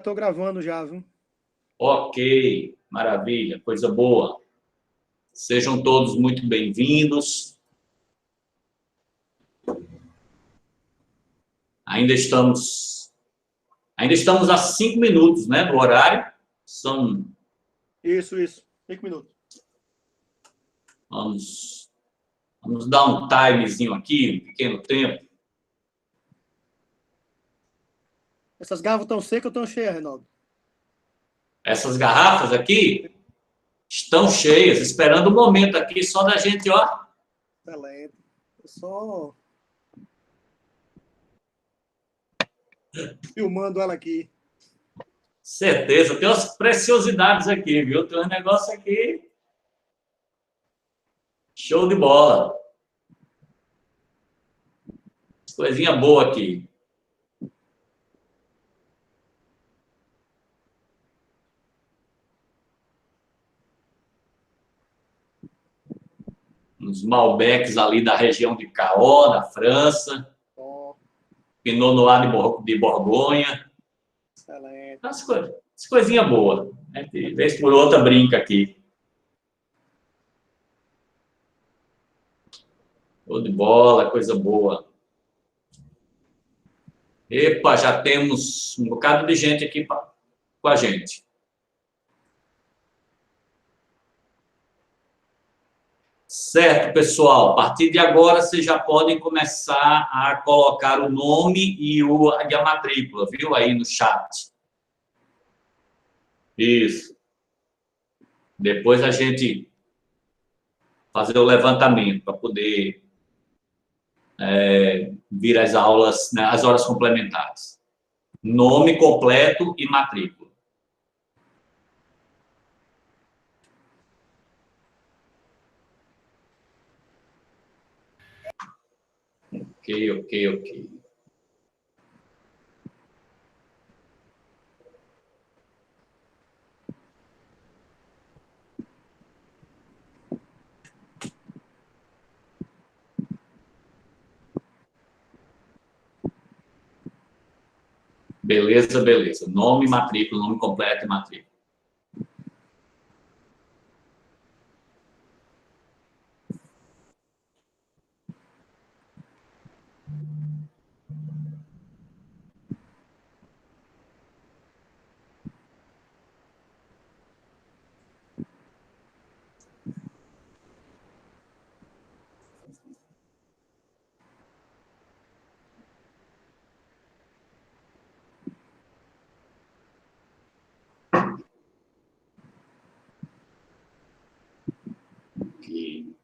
Estou gravando já, viu? Ok, maravilha, coisa boa. Sejam todos muito bem-vindos. Ainda estamos a 5 minutos, né, do horário. São... Isso. 5 minutos. Vamos dar um timezinho aqui, um pequeno tempo. Essas garrafas estão secas ou estão cheias, Reinaldo? Essas garrafas aqui estão cheias, esperando o momento aqui só da gente, ó. Excelente. Só filmando ela aqui. Certeza, tem umas preciosidades aqui, viu? Tem um negócio aqui. Show de bola. Coisinha boa aqui. Uns Malbecs ali da região de Cahors, da França. Pinot Noir de Borgonha. Excelente. As coisinhas boas. Né? De vez por outra brinca aqui. Show de bola, coisa boa. Epa, já temos um bocado de gente aqui com a gente. Certo, pessoal. A partir de agora, vocês já podem começar a colocar o nome e a matrícula, viu? Aí no chat. Isso. Depois a gente fazer o levantamento para poder vir às aulas, né, as horas complementares. Nome completo e matrícula. Ok. Beleza. Nome, matrícula, nome completo e matrícula. Ok.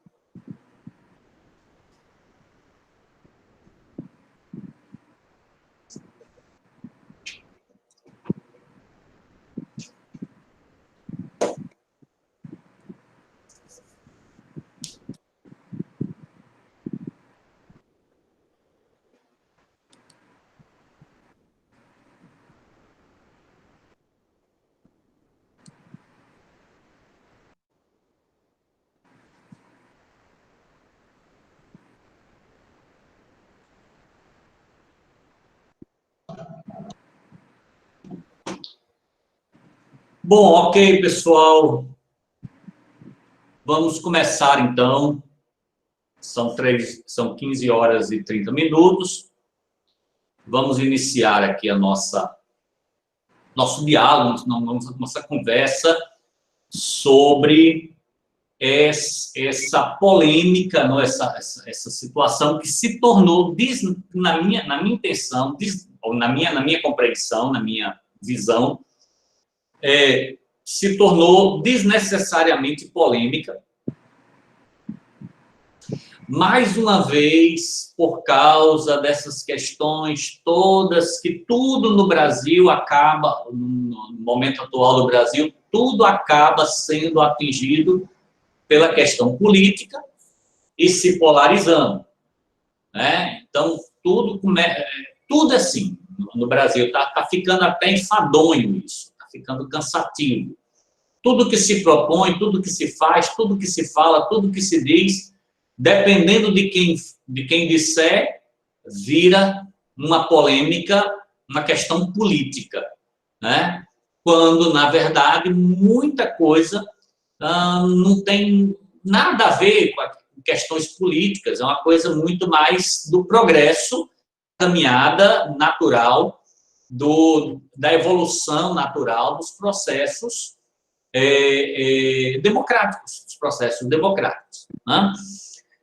Bom, ok, pessoal. Vamos começar, então. São 15 horas e 30 minutos. Vamos iniciar aqui nosso diálogo, nossa conversa sobre essa polêmica, não, essa situação que se tornou, na minha intenção, ou na minha compreensão, na minha visão, se tornou desnecessariamente polêmica. Mais uma vez, por causa dessas questões todas, que tudo no Brasil acaba, no momento atual do Brasil, tudo acaba sendo atingido pela questão política e se polarizando. Né? Então, tudo assim, no Brasil, está ficando até enfadonho isso, está ficando cansativo. Tudo que se propõe, tudo que se faz, tudo que se fala, tudo que se diz, dependendo de quem disser, vira uma polêmica, uma questão política. né? Quando, na verdade, muita coisa não tem nada a ver com questões políticas, é uma coisa muito mais do progresso, caminhada natural, da evolução natural dos processos democráticos, dos processos democráticos. Né?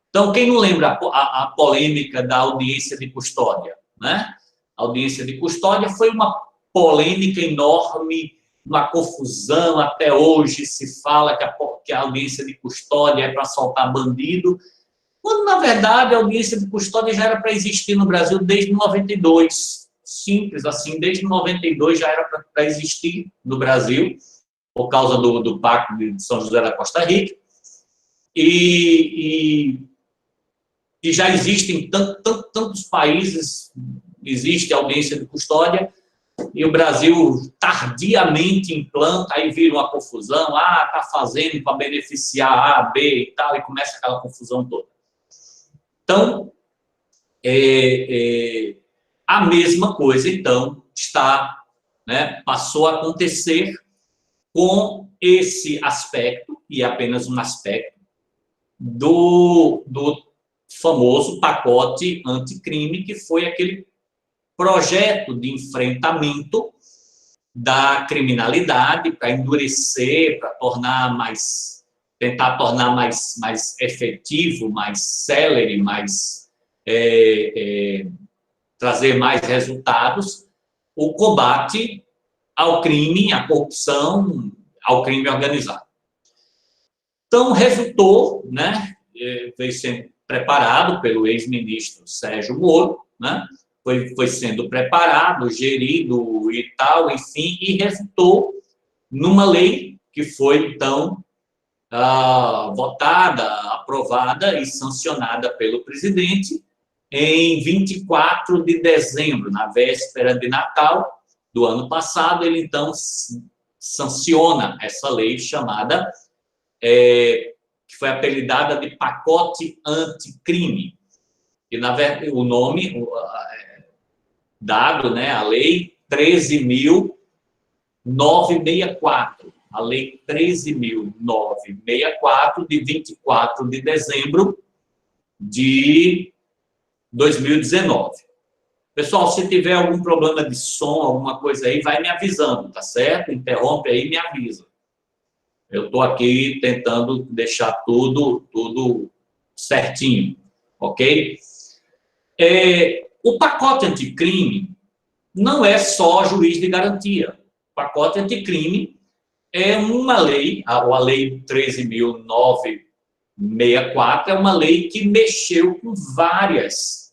Então, quem não lembra a polêmica da audiência de custódia? Né? A audiência de custódia foi uma polêmica enorme, uma confusão, até hoje se fala que a audiência de custódia é para soltar bandido, quando, na verdade, a audiência de custódia já era para existir no Brasil desde 92. Simples assim, desde 92 já era para existir no Brasil, por causa do Pacto de São José da Costa Rica, e já existem tantos países, existe audiência de custódia, e o Brasil tardiamente implanta, aí vira uma confusão, está fazendo para beneficiar A, B e tal, e começa aquela confusão toda. Então, a mesma coisa, então, passou a acontecer com esse aspecto, e é apenas um aspecto, do famoso pacote anticrime, que foi aquele projeto de enfrentamento da criminalidade para endurecer, para tentar tornar mais efetivo, mais célere, trazer mais resultados, o combate ao crime, à corrupção, ao crime organizado. Então, resultou, né, veio sendo preparado pelo ex-ministro Sérgio Moro, né, foi sendo preparado, gerido e tal, enfim, e resultou numa lei que foi, então, votada, aprovada e sancionada pelo presidente em 24 de dezembro, na véspera de Natal do ano passado. Ele, então, sanciona essa lei chamada, que foi apelidada de pacote anticrime. E, na verdade, o nome dado, né, a lei 13.964, a lei 13.964, de 24 de dezembro de 2019. Pessoal, se tiver algum problema de som, alguma coisa aí, vai me avisando, tá certo? Interrompe aí e me avisa. Eu estou aqui tentando deixar tudo certinho, ok? O pacote anticrime não é só juiz de garantia. O pacote anticrime é uma lei, a lei 13.964, é uma lei que mexeu com várias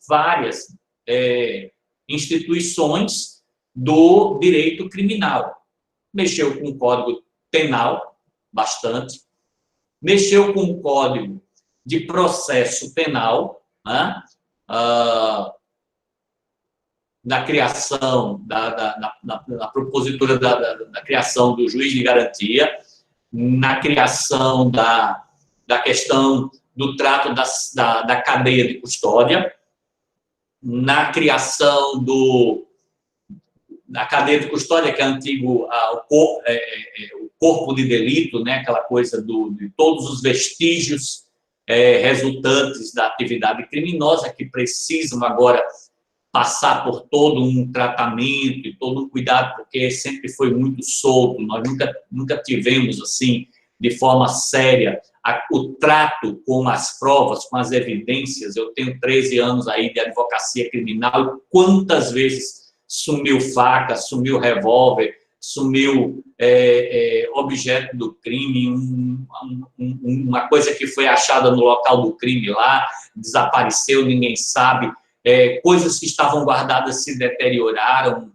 instituições do direito criminal. Mexeu com o Código Penal, bastante, mexeu com o Código de Processo Penal, né? Na criação, na propositura da criação do juiz de garantia, na criação da questão do trato da cadeia de custódia, na criação da cadeia de custódia, que é antigo o corpo de delito, né, aquela coisa de todos os vestígios resultantes da atividade criminosa, que precisam agora passar por todo um tratamento e todo um cuidado, porque sempre foi muito solto, nós nunca tivemos, assim, de forma séria, o trato com as provas, com as evidências. Eu tenho 13 anos aí de advocacia criminal, quantas vezes sumiu faca, sumiu revólver, sumiu objeto do crime, uma coisa que foi achada no local do crime lá, desapareceu, ninguém sabe, coisas que estavam guardadas se deterioraram,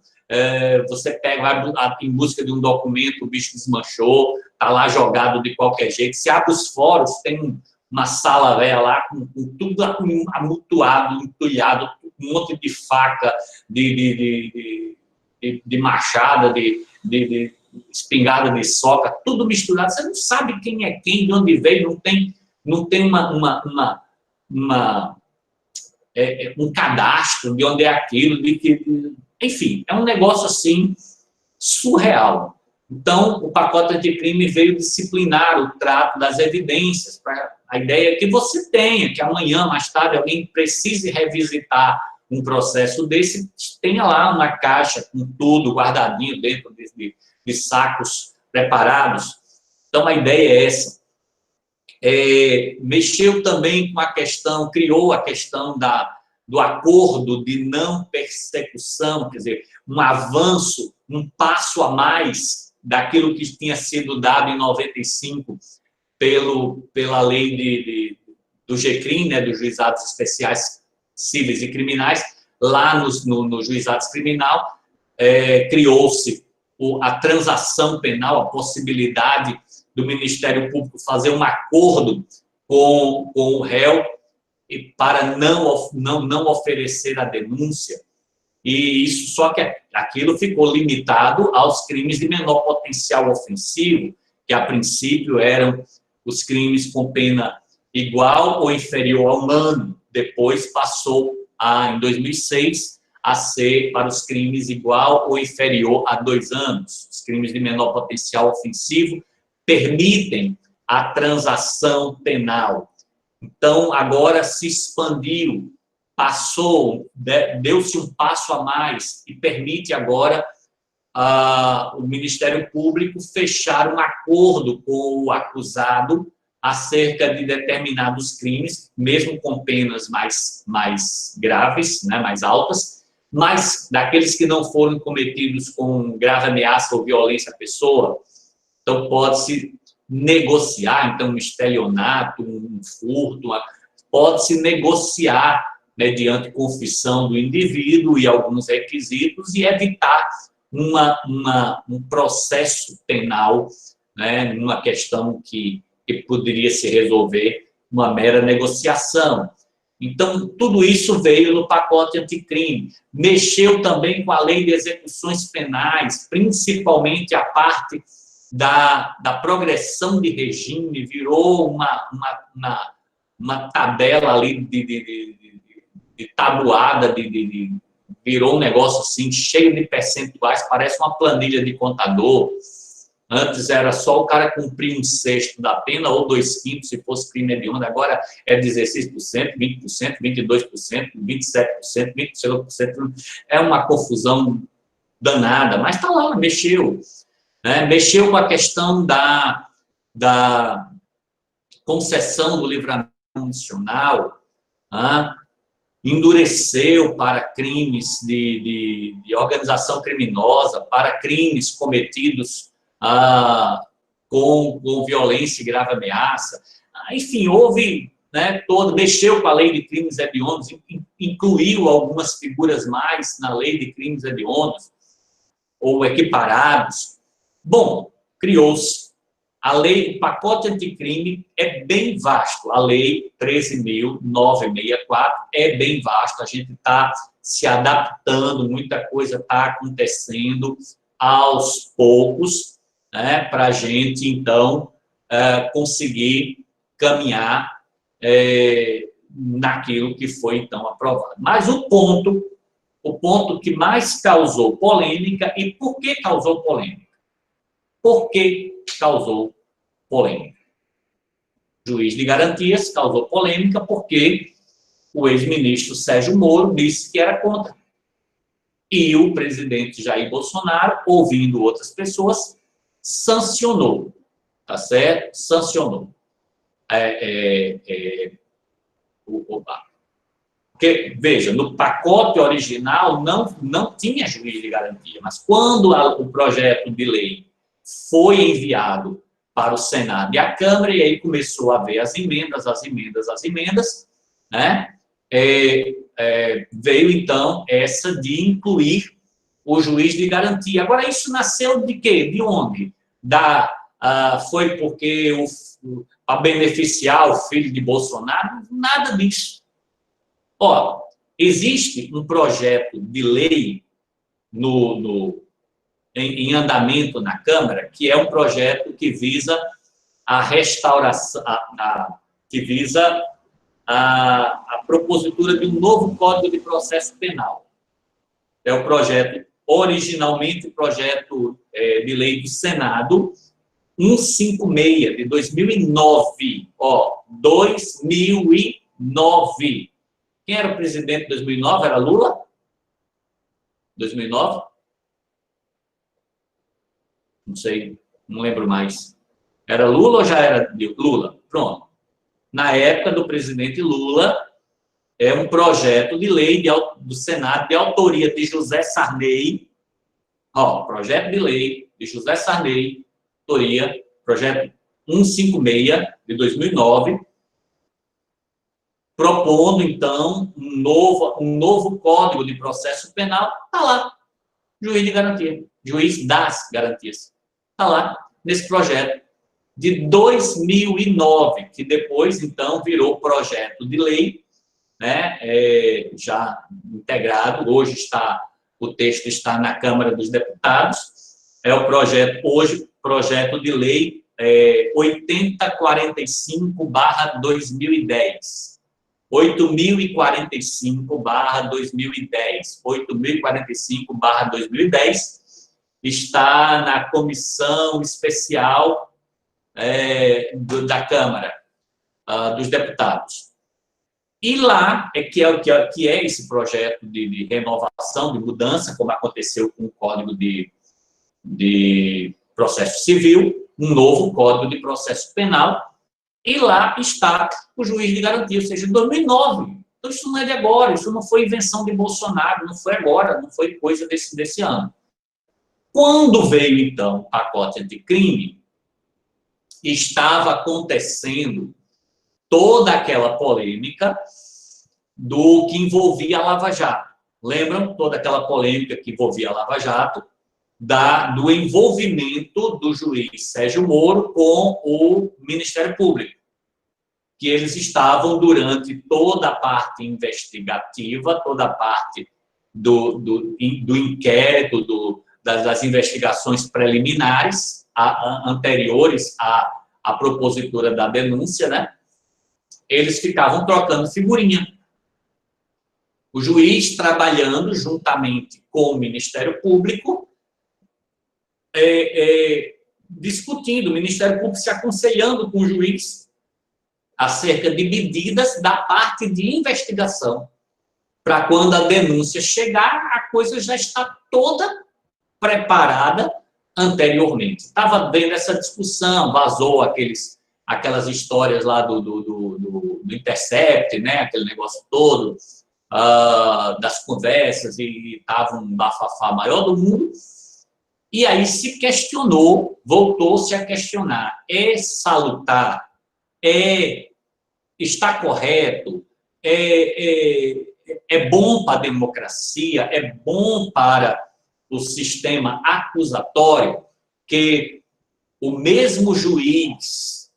você vai em busca de um documento, o bicho desmanchou, está lá jogado de qualquer jeito. Se abre os fóruns, tem uma sala velha lá com tudo amontoado, entulhado, um monte de faca, de machada, de espingarda de soca, tudo misturado. Você não sabe quem é quem, de onde veio, não tem um cadastro de onde é aquilo, enfim, é um negócio assim surreal. Então, o pacote anticrime veio disciplinar o trato das evidências, para a ideia que você tenha, que amanhã, mais tarde, alguém precise revisitar um processo desse, tenha lá uma caixa com tudo guardadinho dentro de sacos preparados. Então, a ideia é essa. Mexeu também com a questão, criou a questão do acordo de não persecução, quer dizer, um avanço, um passo a mais daquilo que tinha sido dado em 95 pela lei do GCRIM, né, dos Juizados Especiais Cíveis e Criminais, lá no Juizados Criminal, criou-se a transação penal, a possibilidade do Ministério Público fazer um acordo com o réu para não oferecer a denúncia. E isso, só que aquilo ficou limitado aos crimes de menor potencial ofensivo, que a princípio eram os crimes com pena igual ou inferior a 1 ano. Depois passou, em 2006, a ser para os crimes igual ou inferior a 2 anos. Os crimes de menor potencial ofensivo permitem a transação penal. Então, agora se expandiu, deu-se um passo a mais e permite agora o Ministério Público fechar um acordo com o acusado acerca de determinados crimes, mesmo com penas mais graves, né, mais altas, mas daqueles que não foram cometidos com grave ameaça ou violência à pessoa. Então, pode-se negociar, então, um estelionato, um furto, pode-se negociar mediante confissão do indivíduo e alguns requisitos e evitar um processo penal, né, numa questão que poderia se resolver uma mera negociação. Então, tudo isso veio no pacote anticrime. Mexeu também com a lei de execuções penais, principalmente a parte da progressão de regime, virou uma tabela ali de tabuada, virou um negócio assim, cheio de percentuais, parece uma planilha de contador. Antes era só o cara cumprir 1/6 da pena, ou 2/5 se fosse crime hediondo, agora é 16%, 20%, 22%, 27%, 25%, é uma confusão danada, mas está lá, mexeu. Né? Mexeu com a questão da concessão do livramento condicional, endureceu para crimes de organização criminosa, para crimes cometidos com violência e grave ameaça. Enfim, houve, né, mexeu com a lei de crimes hediondos, incluiu algumas figuras mais na lei de crimes hediondos, ou equiparados. Bom, criou-se a lei, o pacote anticrime é bem vasto, a lei 13.964 é bem vasto, a gente está se adaptando, muita coisa está acontecendo aos poucos, né, para a gente, então, conseguir caminhar naquilo que foi, então, aprovado. Mas o ponto que mais causou polêmica, e por que causou polêmica? Por que causou polêmica? O juiz de garantias causou polêmica porque o ex-ministro Sérgio Moro disse que era contra. E o presidente Jair Bolsonaro, ouvindo outras pessoas, sancionou, tá certo? Sancionou. Porque, veja, no pacote original não tinha juiz de garantia, mas quando o projeto de lei foi enviado para o Senado e a Câmara, e aí começou a haver as emendas, né? Veio, então, essa de incluir o juiz de garantia. Agora, isso nasceu de quê? De onde? Foi porque a beneficiar o filho de Bolsonaro? Nada disso. Ó, existe um projeto de lei em andamento na Câmara, que é um projeto que visa a restauração, que visa a propositura de um novo Código de Processo Penal. É o projeto originalmente projeto de lei do Senado 156, de 2009. Ó, 2009. Quem era o presidente de 2009? Era Lula? 2009? Não sei, não lembro mais. Era Lula ou já era Lula? Pronto. Na época do presidente Lula, é um projeto de lei do Senado de autoria de José Sarney. Ó, projeto de lei de José Sarney, autoria, projeto 156 de 2009, propondo, então, um novo Código de Processo Penal. Está lá, juiz de garantia, juiz das garantias. Está lá, nesse projeto de 2009, que depois, então, virou projeto de lei, né, já integrado. Hoje o texto está na Câmara dos Deputados. É o projeto, hoje, projeto de lei 8045/2010. 8045/2010. 8045/2010 está na comissão especial da Câmara dos Deputados. E lá que é esse projeto de renovação, de mudança, como aconteceu com o Código de Processo Civil, um novo Código de Processo Penal, e lá está o juiz de garantia, ou seja, em 2009. Então, isso não é de agora, isso não foi invenção de Bolsonaro, não foi agora, não foi coisa desse ano. Quando veio, então, o pacote anticrime, estava acontecendo toda aquela polêmica do que envolvia a Lava Jato. Lembram? Toda aquela polêmica que envolvia a Lava Jato, do envolvimento do juiz Sérgio Moro com o Ministério Público, que eles estavam durante toda a parte investigativa, toda a parte do inquérito, das investigações preliminares anteriores à propositura da denúncia, né? Eles ficavam trocando figurinha. O juiz trabalhando juntamente com o Ministério Público, discutindo, o Ministério Público se aconselhando com o juiz acerca de medidas da parte de investigação, para quando a denúncia chegar, a coisa já está toda preparada anteriormente. Estava vendo essa discussão, vazou aquelas histórias lá do Intercept, né? Aquele negócio todo, das conversas, e estava um bafafá maior do mundo. E aí se questionou, voltou-se a questionar: é salutar? Está correto? É bom para a democracia? É bom para o sistema acusatório que o mesmo juiz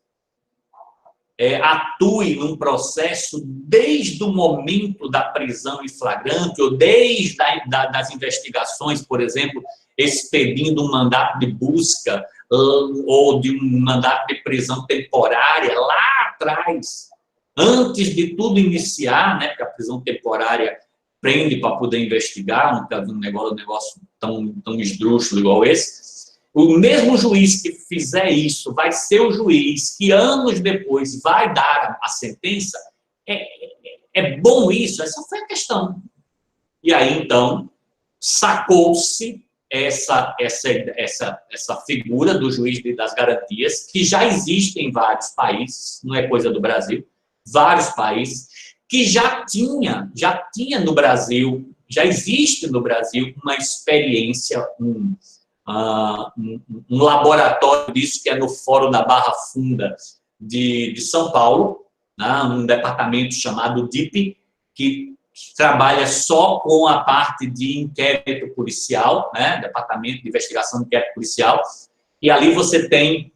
atue num processo desde o momento da prisão em flagrante, ou desde das investigações, por exemplo, expedindo um mandato de busca ou de um mandato de prisão temporária lá atrás, antes de tudo iniciar, né, porque a prisão temporária prende para poder investigar, um negócio tão esdrúxulo igual esse. O mesmo juiz que fizer isso vai ser o juiz que anos depois vai dar a sentença. É bom isso? Essa foi a questão. E aí, então, sacou-se essa figura do juiz das garantias, que já existe em vários países, não é coisa do Brasil, vários países, que já tinha no Brasil, já existe no Brasil uma experiência, um laboratório disso, que é no Fórum da Barra Funda de São Paulo, né, um departamento chamado DIP, que trabalha só com a parte de inquérito policial, né, Departamento de Investigação de Inquérito Policial, e ali você tem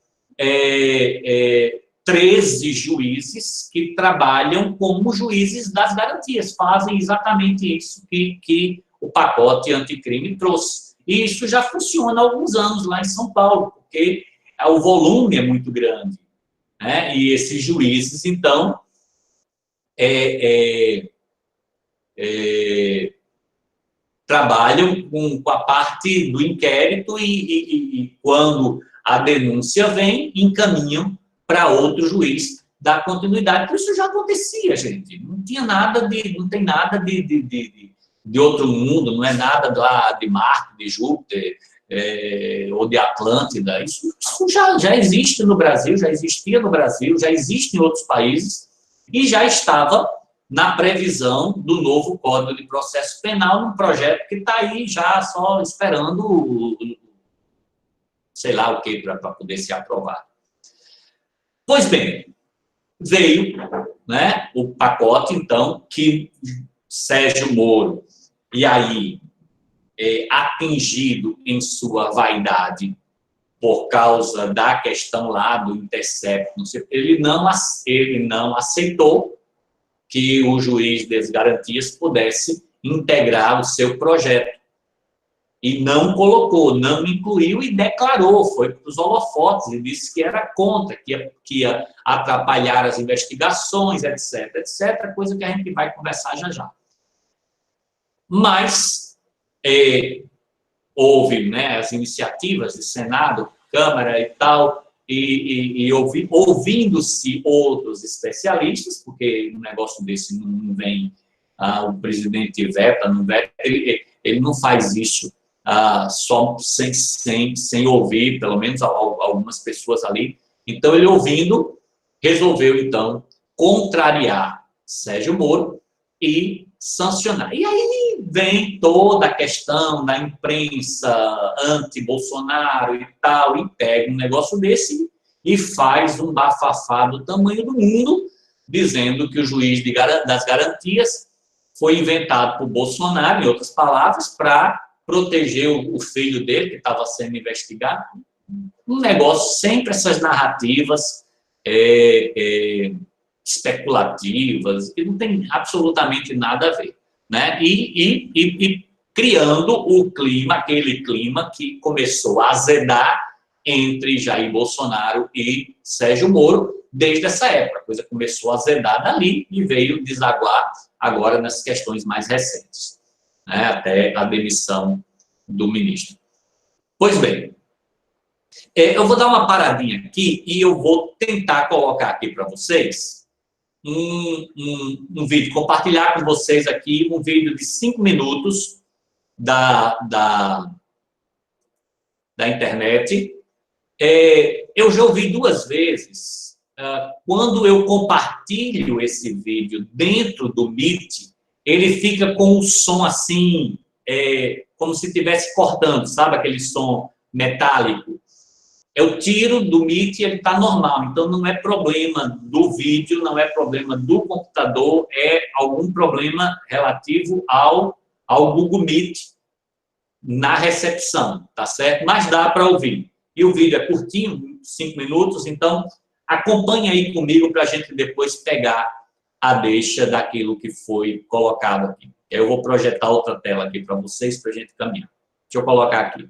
13 juízes que trabalham como juízes das garantias, fazem exatamente isso que o pacote anticrime trouxe. E isso já funciona há alguns anos lá em São Paulo, porque o volume é muito grande, né? E esses juízes, então, trabalham com a parte do inquérito e quando a denúncia vem, encaminham para outro juiz dar continuidade. Porque isso já acontecia, gente. Não tem nada de outro mundo, não é nada lá de Marte, de Júpiter, ou de Atlântida. Isso já existe no Brasil, já existia no Brasil, já existe em outros países e já estava na previsão do novo Código de Processo Penal, um projeto que está aí já só esperando, sei lá o que, para poder ser aprovado. Pois bem, veio, né, o pacote, então, que Sérgio Moro, e aí, atingido em sua vaidade por causa da questão lá do Intercept, ele não aceitou que o juiz das garantias pudesse integrar o seu projeto. E não colocou, não incluiu e declarou, foi para os holofotes e disse que era contra, que ia atrapalhar as investigações, etc., etc., coisa que a gente vai conversar já já. Mas houve, né, as iniciativas de Senado, Câmara e tal, ouvindo-se outros especialistas, porque um negócio desse não vem, o presidente veta, não veta, ele não faz isso só sem ouvir, pelo menos algumas pessoas ali. Então, ele ouvindo, resolveu, então, contrariar Sérgio Moro e sancionar. E aí vem toda a questão da imprensa anti-Bolsonaro e tal, e pega um negócio desse e faz um bafafá do tamanho do mundo, dizendo que o juiz das garantias foi inventado por Bolsonaro, em outras palavras, para proteger o filho dele, que estava sendo investigado. Um negócio, sempre essas narrativas especulativas, que não tem absolutamente nada a ver, né? E criando o clima, aquele clima que começou a azedar entre Jair Bolsonaro e Sérgio Moro desde essa época. A coisa começou a azedar dali e veio desaguar agora nas questões mais recentes, né? Até a demissão do ministro. Pois bem, eu vou dar uma paradinha aqui e eu vou tentar colocar aqui para vocês um vídeo, compartilhar com vocês aqui um vídeo de 5 minutos da internet. Eu já ouvi 2 vezes. Quando eu compartilho esse vídeo dentro do Meet, ele fica com o som assim, como se estivesse cortando, sabe? Aquele som metálico. Eu tiro do Meet e ele está normal. Então, não é problema do vídeo, não é problema do computador, é algum problema relativo ao Google Meet na recepção, tá certo? Mas dá para ouvir. E o vídeo é curtinho, 5 minutos, então acompanhe aí comigo para a gente depois pegar a deixa daquilo que foi colocado aqui. Eu vou projetar outra tela aqui para vocês, para a gente caminhar. Deixa eu colocar aqui.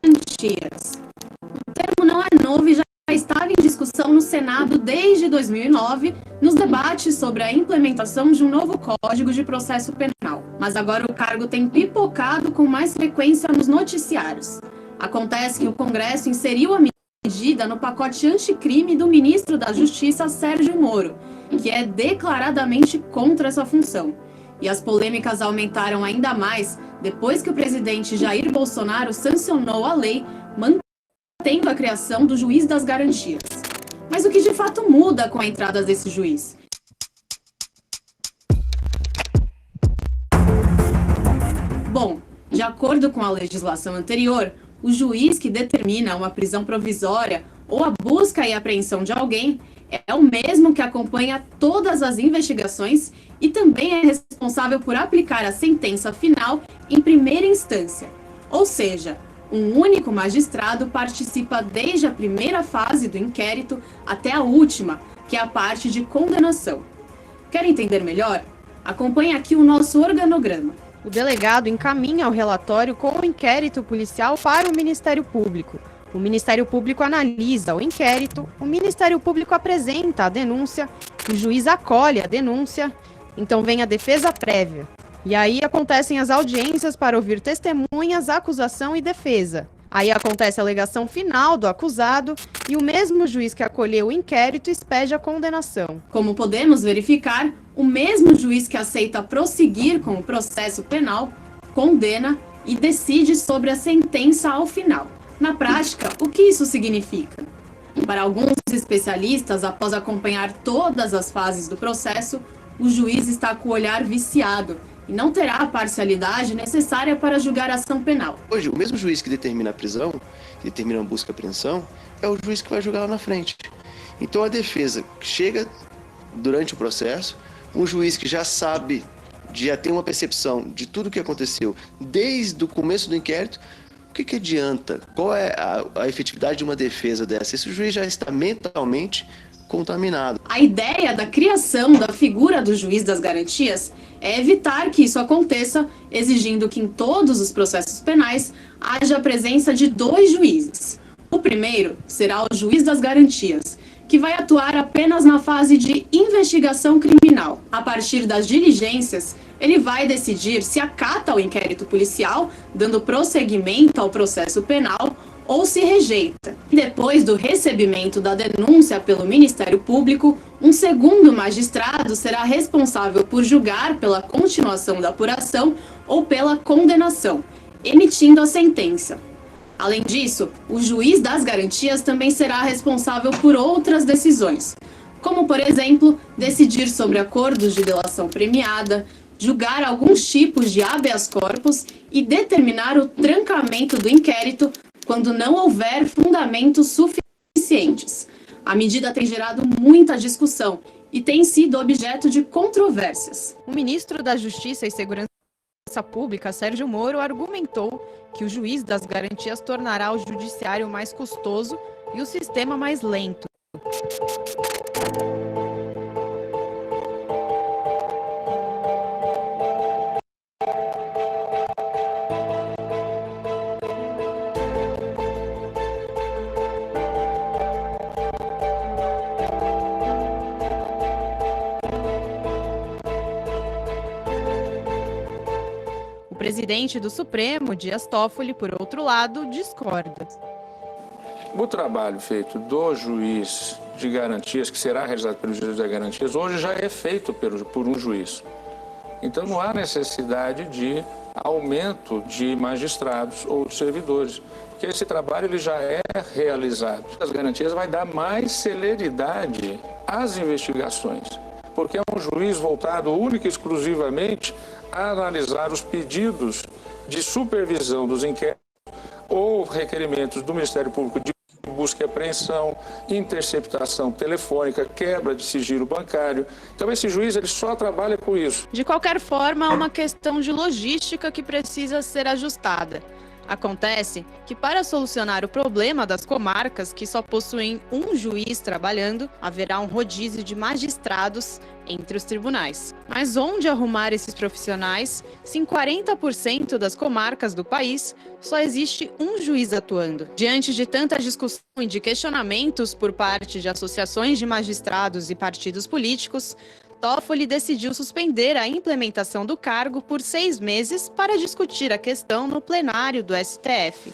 Garantias. O termo não é novo e já estava em discussão no Senado desde 2009, nos debates sobre a implementação de um novo Código de Processo Penal. Mas agora o cargo tem pipocado com mais frequência nos noticiários. Acontece que o Congresso inseriu a medida no pacote anticrime do ministro da Justiça, Sérgio Moro, que é declaradamente contra essa função. E as polêmicas aumentaram ainda mais depois que o presidente Jair Bolsonaro sancionou a lei, mantendo a criação do juiz das garantias. Mas o que de fato muda com a entrada desse juiz? Bom, de acordo com a legislação anterior, o juiz que determina uma prisão provisória ou a busca e apreensão de alguém é o mesmo que acompanha todas as investigações e também é responsável por aplicar a sentença final em primeira instância. Ou seja, um único magistrado participa desde a primeira fase do inquérito até a última, que é a parte de condenação. Quer entender melhor? Acompanhe aqui o nosso organograma. O delegado encaminha o relatório com o inquérito policial para o Ministério Público. O Ministério Público analisa o inquérito, o Ministério Público apresenta a denúncia, o juiz acolhe a denúncia, então vem a defesa prévia. E aí acontecem as audiências para ouvir testemunhas, acusação e defesa. Aí acontece a alegação final do acusado e o mesmo juiz que acolheu o inquérito expede a condenação. Como podemos verificar, o mesmo juiz que aceita prosseguir com o processo penal condena e decide sobre a sentença ao final. Na prática, o que isso significa? Para alguns especialistas, após acompanhar todas as fases do processo, o juiz está com o olhar viciado e não terá a parcialidade necessária para julgar a ação penal. Hoje, o mesmo juiz que determina a prisão, que determina a busca e apreensão, é o juiz que vai julgar lá na frente. Então a defesa chega durante o processo, um juiz que já sabe, já tem uma percepção de tudo o que aconteceu desde o começo do inquérito. O que adianta? Qual é a efetividade de uma defesa dessa? Esse juiz já está mentalmente contaminado. A ideia da criação da figura do juiz das garantias é evitar que isso aconteça, exigindo que em todos os processos penais haja a presença de 2 juízes. O primeiro será o juiz das garantias, que vai atuar apenas na fase de investigação criminal. A partir das diligências, ele vai decidir se acata o inquérito policial, dando prosseguimento ao processo penal, ou se rejeita. Depois do recebimento da denúncia pelo Ministério Público, um segundo magistrado será responsável por julgar pela continuação da apuração ou pela condenação, emitindo a sentença. Além disso, o juiz das garantias também será responsável por outras decisões, como, por exemplo, decidir sobre acordos de delação premiada, julgar alguns tipos de habeas corpus e determinar o trancamento do inquérito quando não houver fundamentos suficientes. A medida tem gerado muita discussão e tem sido objeto de controvérsias. O ministro da Justiça e Segurança Pública, Sérgio Moro, argumentou que o juiz das garantias tornará o judiciário mais custoso e o sistema mais lento. O presidente do Supremo, Dias Toffoli, por outro lado, discorda. O trabalho feito do juiz de garantias, que será realizado pelo juiz de garantias, hoje já é feito por um juiz. Então não há necessidade de aumento de magistrados ou de servidores, porque esse trabalho ele já é realizado. As garantias vai dar mais celeridade às investigações, porque é um juiz voltado única e exclusivamente a analisar os pedidos de supervisão dos inquéritos ou requerimentos do Ministério Público de busca e apreensão, interceptação telefônica, quebra de sigilo bancário. Então esse juiz ele só trabalha com isso. De qualquer forma, há uma questão de logística que precisa ser ajustada. Acontece que, para solucionar o problema das comarcas que só possuem um juiz trabalhando, haverá um rodízio de magistrados entre os tribunais. Mas onde arrumar esses profissionais se em 40% das comarcas do país só existe um juiz atuando? Diante de tanta discussão e de questionamentos por parte de associações de magistrados e partidos políticos, Toffoli decidiu suspender a implementação do cargo por 6 meses para discutir a questão no plenário do STF.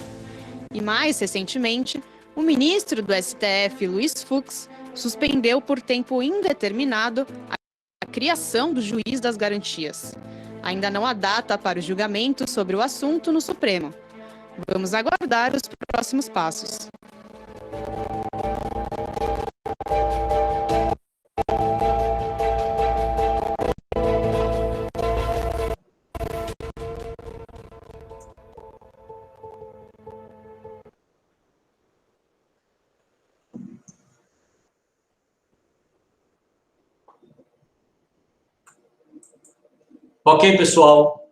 E mais recentemente, o ministro do STF, Luiz Fux, suspendeu por tempo indeterminado a criação do juiz das garantias. Ainda não há data para o julgamento sobre o assunto no Supremo. Vamos aguardar os próximos passos. Ok, pessoal?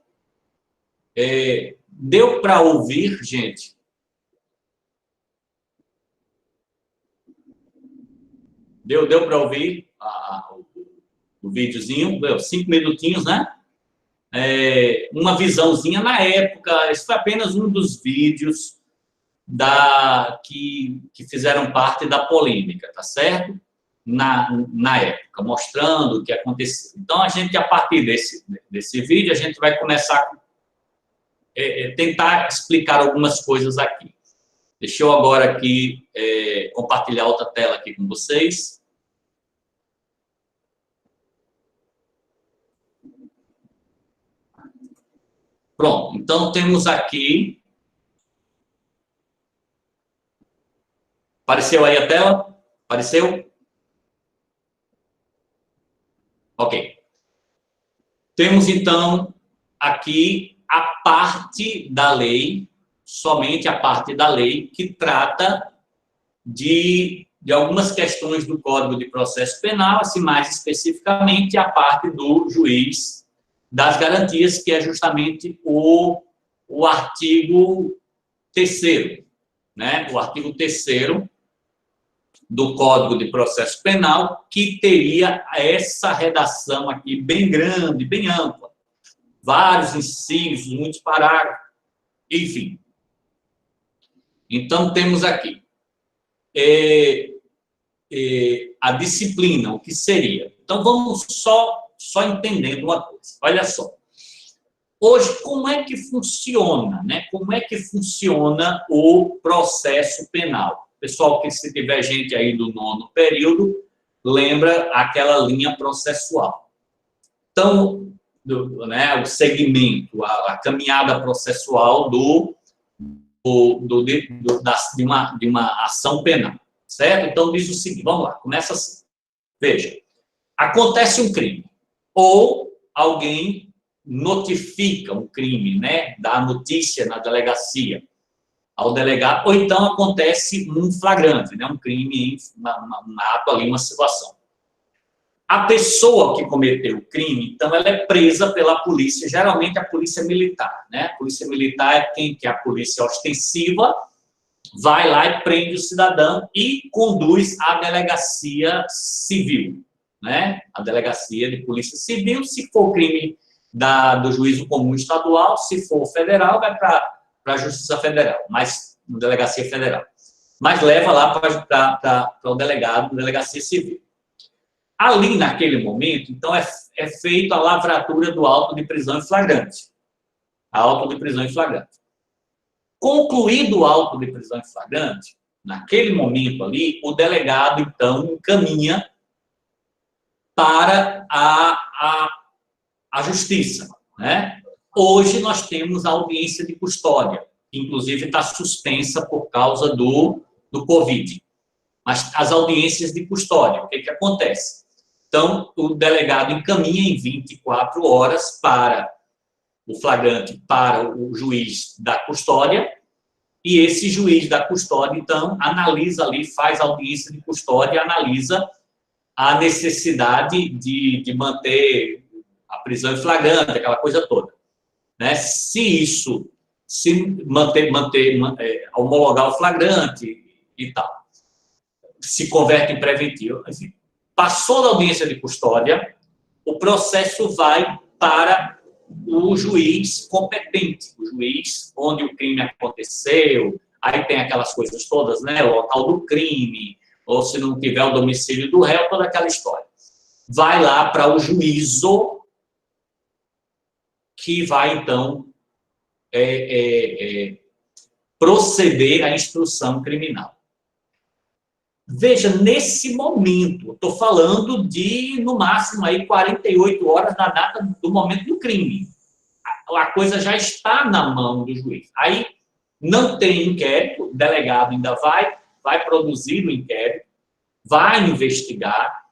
Deu para ouvir, gente? Deu para ouvir o videozinho? 5 minutinhos, né? Uma visãozinha na época. Esse foi apenas um dos vídeos que fizeram parte da polêmica, tá certo? Na época, mostrando o que aconteceu. Então, a gente, a partir desse vídeo, a gente vai começar a tentar explicar algumas coisas aqui. Deixa eu agora aqui compartilhar outra tela aqui com vocês. Pronto, então temos aqui... Apareceu aí a tela? Apareceu? Ok. Temos, então, aqui a parte da lei, somente a parte da lei, que trata de algumas questões do Código de Processo Penal, assim, mais especificamente a parte do juiz das garantias, que é justamente o artigo 3º, né? O artigo 3º do Código de Processo Penal, que teria essa redação aqui bem grande, bem ampla. Vários incisos, muitos parágrafos, enfim. Então, temos aqui a disciplina, o que seria. Então, vamos só entendendo uma coisa. Olha só. Hoje, como é que funciona, né? Como é que funciona o processo penal? Pessoal, que se tiver gente aí do 9º período, lembra aquela linha processual. Então, o segmento, a caminhada processual de uma ação penal, certo? Então, diz o seguinte, vamos lá, começa assim. Veja, acontece um crime, ou alguém notifica um crime, né? Dá notícia na delegacia ao delegado, ou então acontece um flagrante, né? Um crime, um ato ali, uma situação. A pessoa que cometeu o crime, então, ela é presa pela polícia, geralmente a polícia militar, né? A polícia militar é quem que é a polícia ostensiva, vai lá e prende o cidadão e conduz à delegacia civil, né? A delegacia de polícia civil, se for crime do juízo comum estadual, se for federal, vai para a Justiça Federal, mas na delegacia federal. Mas leva lá para o delegado, delegacia civil. Ali, naquele momento, então, é feita a lavratura do auto de prisão em flagrante. A auto de prisão em flagrante. Concluído o auto de prisão em flagrante, naquele momento ali, o delegado, então, encaminha para a justiça, né? Hoje nós temos a audiência de custódia, que inclusive está suspensa por causa do Covid. Mas as audiências de custódia, o que acontece? Então, o delegado encaminha em 24 horas para o flagrante, para o juiz da custódia, e esse juiz da custódia, então, analisa ali, faz audiência de custódia, analisa a necessidade de manter a prisão em flagrante, aquela coisa toda. Né? Se homologar o flagrante e tal, se converte em preventivo. Enfim, passou da audiência de custódia, o processo vai para o juiz competente, o juiz onde o crime aconteceu, aí tem aquelas coisas todas, né? O local do crime, ou se não tiver o domicílio do réu, toda aquela história. Vai lá para o juízo, que vai, então, proceder à instrução criminal. Veja, nesse momento, estou falando de, no máximo, aí, 48 horas da data do momento do crime. A coisa já está na mão do juiz. Aí, não tem inquérito, o delegado ainda vai produzir o inquérito, vai investigar,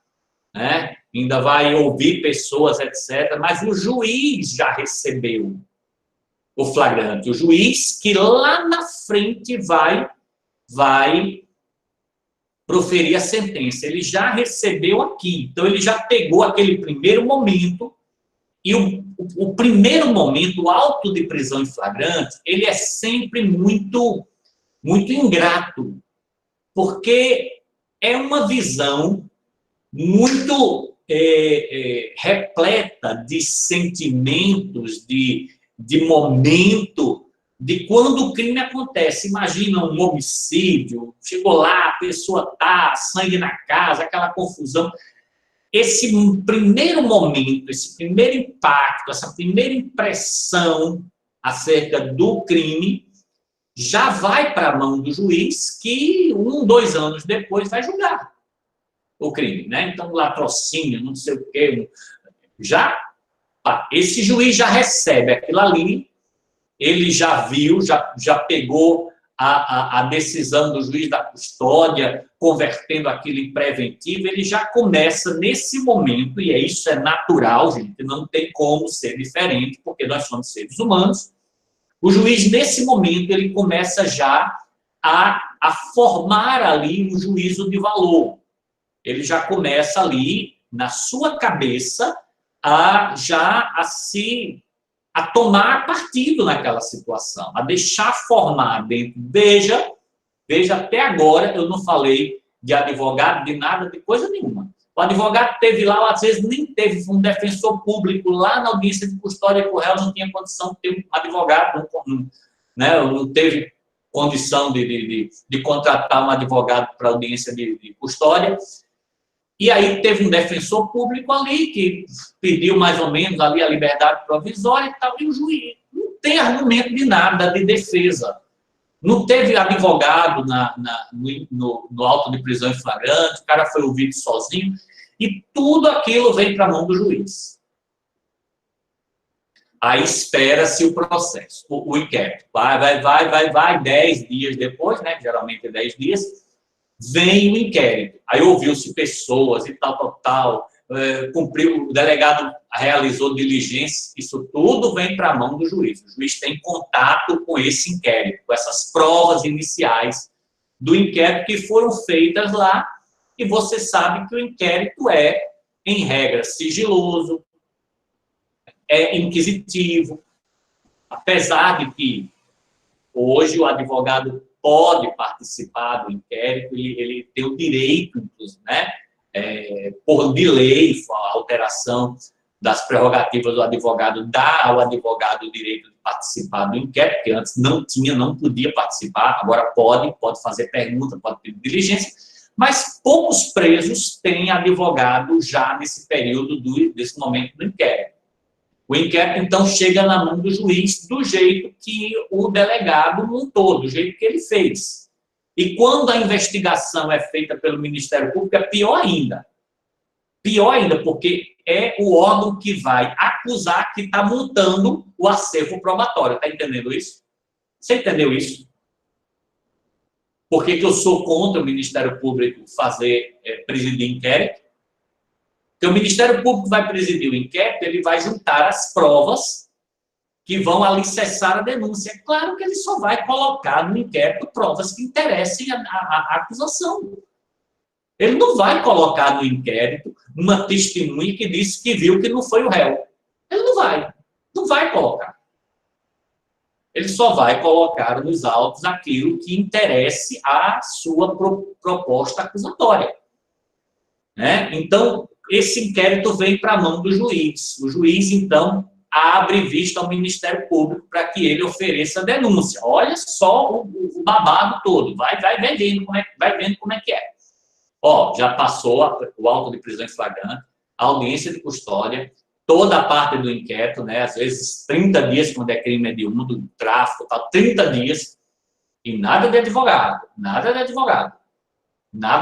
né? Ainda vai ouvir pessoas, etc., mas o juiz já recebeu o flagrante. O juiz que lá na frente vai proferir a sentença. Ele já recebeu aqui. Então, ele já pegou aquele primeiro momento, e o primeiro momento, o auto de prisão em flagrante, ele é sempre muito, muito ingrato, porque é uma visão muito repleta de sentimentos, de momento, de quando o crime acontece. Imagina um homicídio, chegou lá, a pessoa tá, sangue na casa, aquela confusão. Esse primeiro momento, esse primeiro impacto, essa primeira impressão acerca do crime já vai para a mão do juiz, que 1, 2 anos depois vai julgar o crime, né? Então, latrocínio, não sei o quê, esse juiz já recebe aquilo ali, ele já viu, já pegou a decisão do juiz da custódia, convertendo aquilo em preventivo, ele já começa nesse momento, e isso é natural, gente, não tem como ser diferente, porque nós somos seres humanos. O juiz, nesse momento, ele começa já a formar ali um juízo de valor. Ele já começa ali, na sua cabeça, a tomar partido naquela situação, a deixar formar dentro. Veja, até agora eu não falei de advogado, de nada, de coisa nenhuma. O advogado teve lá, às vezes nem teve um defensor público lá na audiência de custódia, que o réu não tinha condição de ter um advogado, não teve condição de contratar um advogado para audiência de custódia. E aí teve um defensor público ali que pediu mais ou menos ali a liberdade provisória e tal, e o juiz não tem argumento de nada de defesa. Não teve advogado no auto de prisão em flagrante, o cara foi ouvido sozinho, e tudo aquilo vem para a mão do juiz. Aí espera-se o processo, o inquérito. Vai, 10 dias depois, né, geralmente é 10 dias, vem o inquérito. Aí ouviu-se pessoas e tal, cumpriu, o delegado realizou diligência, isso tudo vem para a mão do juiz. O juiz tem contato com esse inquérito, com essas provas iniciais do inquérito que foram feitas lá, e você sabe que o inquérito é, em regra, sigiloso, é inquisitivo, apesar de que hoje o advogado pode participar do inquérito, ele tem o direito, né, por de lei, a alteração das prerrogativas do advogado dá ao advogado o direito de participar do inquérito, porque antes não podia participar, agora pode fazer pergunta, pode pedir diligência, mas poucos presos têm advogado já nesse período desse momento do inquérito. O inquérito, então, chega na mão do juiz do jeito que o delegado montou, do jeito que ele fez. E quando a investigação é feita pelo Ministério Público, é pior ainda. Pior ainda, porque é o órgão que vai acusar que está montando o acervo probatório. Está entendendo isso? Você entendeu isso? Por que eu sou contra o Ministério Público presidir inquérito? Porque o Ministério Público vai presidir o inquérito, ele vai juntar as provas que vão alicerçar a denúncia. É claro que ele só vai colocar no inquérito provas que interessem a acusação. Ele não vai colocar no inquérito uma testemunha que disse que viu que não foi o réu. Ele não vai colocar. Ele só vai colocar nos autos aquilo que interesse à sua proposta acusatória. Né? Então, esse inquérito vem para a mão do juiz. O juiz, então, abre vista ao Ministério Público para que ele ofereça a denúncia. Olha só o babado todo. Vai vendo como é que é. Já passou o auto de prisão em flagrante, a audiência de custódia, toda a parte do inquérito, né? Às vezes 30 dias, quando é crime hediondo, do tráfico, 30 dias, e nada de advogado, nada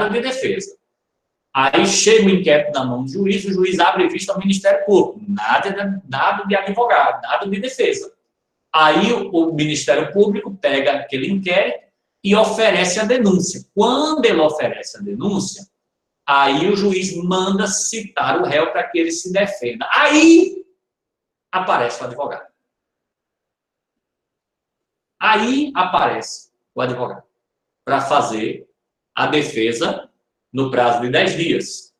de defesa. Aí chega o inquérito na mão do juiz, o juiz abre vista ao Ministério Público, nada de advogado, nada de defesa. Aí o Ministério Público pega aquele inquérito e oferece a denúncia. Quando ele oferece a denúncia, aí o juiz manda citar o réu para que ele se defenda. Aí aparece o advogado. Aí aparece o advogado para fazer a defesa no prazo de 10 dias.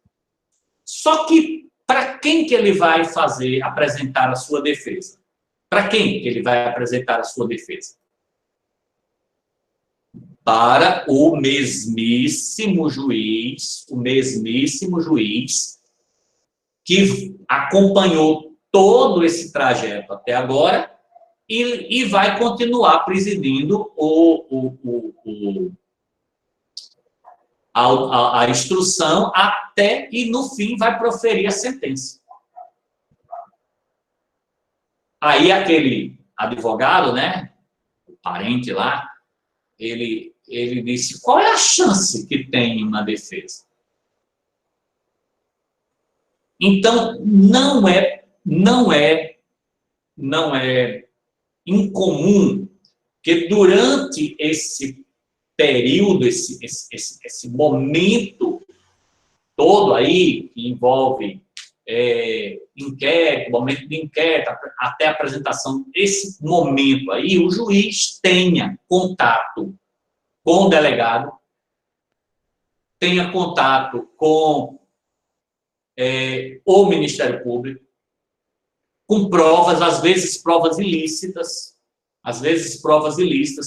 Só que, para quem que ele vai apresentar a sua defesa? Para quem que ele vai apresentar a sua defesa? Para o mesmíssimo juiz que acompanhou todo esse trajeto até agora e vai continuar presidindo a instrução até e, no fim, vai proferir a sentença. Aí aquele advogado, né, o parente lá, ele disse, qual é a chance que tem uma defesa? Então, não é incomum que durante esse período, esse momento todo aí, que envolve inquérito, momento de inquérito, até a apresentação, esse momento aí, o juiz tenha contato com o delegado, tenha contato com o Ministério Público, com provas, às vezes provas ilícitas,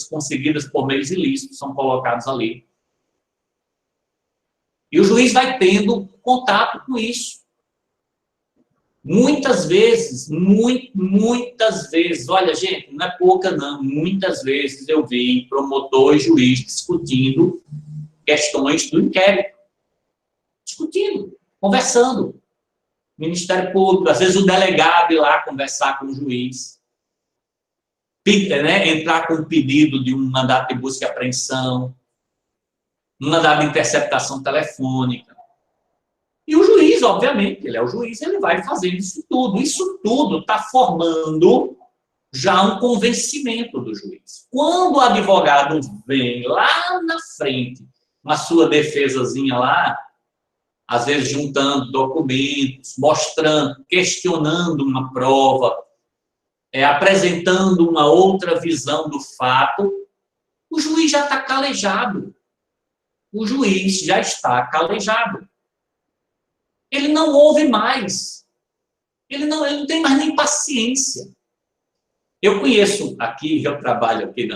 conseguidas por meios ilícitos, são colocados ali. E o juiz vai tendo contato com isso. Muitas vezes, olha, gente, não é pouca não, muitas vezes eu vi promotor e juiz discutindo questões do inquérito. Discutindo, conversando. Ministério Público, às vezes o delegado ir lá conversar com o juiz, entrar com o pedido de um mandato de busca e apreensão, um mandato de interceptação telefônica. E o juiz, obviamente, ele é o juiz, ele vai fazendo isso tudo. Isso tudo está formando já um convencimento do juiz. Quando o advogado vem lá na frente, na sua defesazinha lá, às vezes juntando documentos, mostrando, questionando uma prova, apresentando uma outra visão do fato, o juiz já está calejado. O juiz já está calejado. Ele não ouve mais. Ele não tem mais nem paciência. Eu conheço aqui, eu trabalho aqui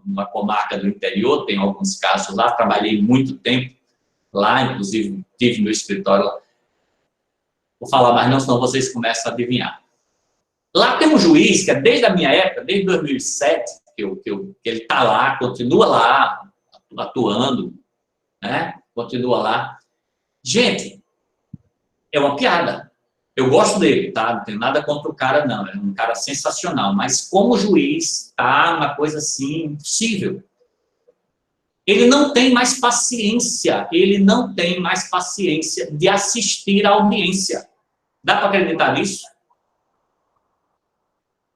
numa comarca do interior, tem alguns casos lá, trabalhei muito tempo lá, inclusive tive meu escritório lá. Vou falar mais não, senão vocês começam a adivinhar. Lá tem um juiz que é desde a minha época, desde 2007, que ele está lá, continua lá, atuando, né? Continua lá. Gente, é uma piada. Eu gosto dele, tá? Não tem nada contra o cara, não. É um cara sensacional. Mas como juiz, tá uma coisa assim, impossível. Ele não tem mais paciência. Ele não tem mais paciência de assistir à audiência. Dá para acreditar nisso?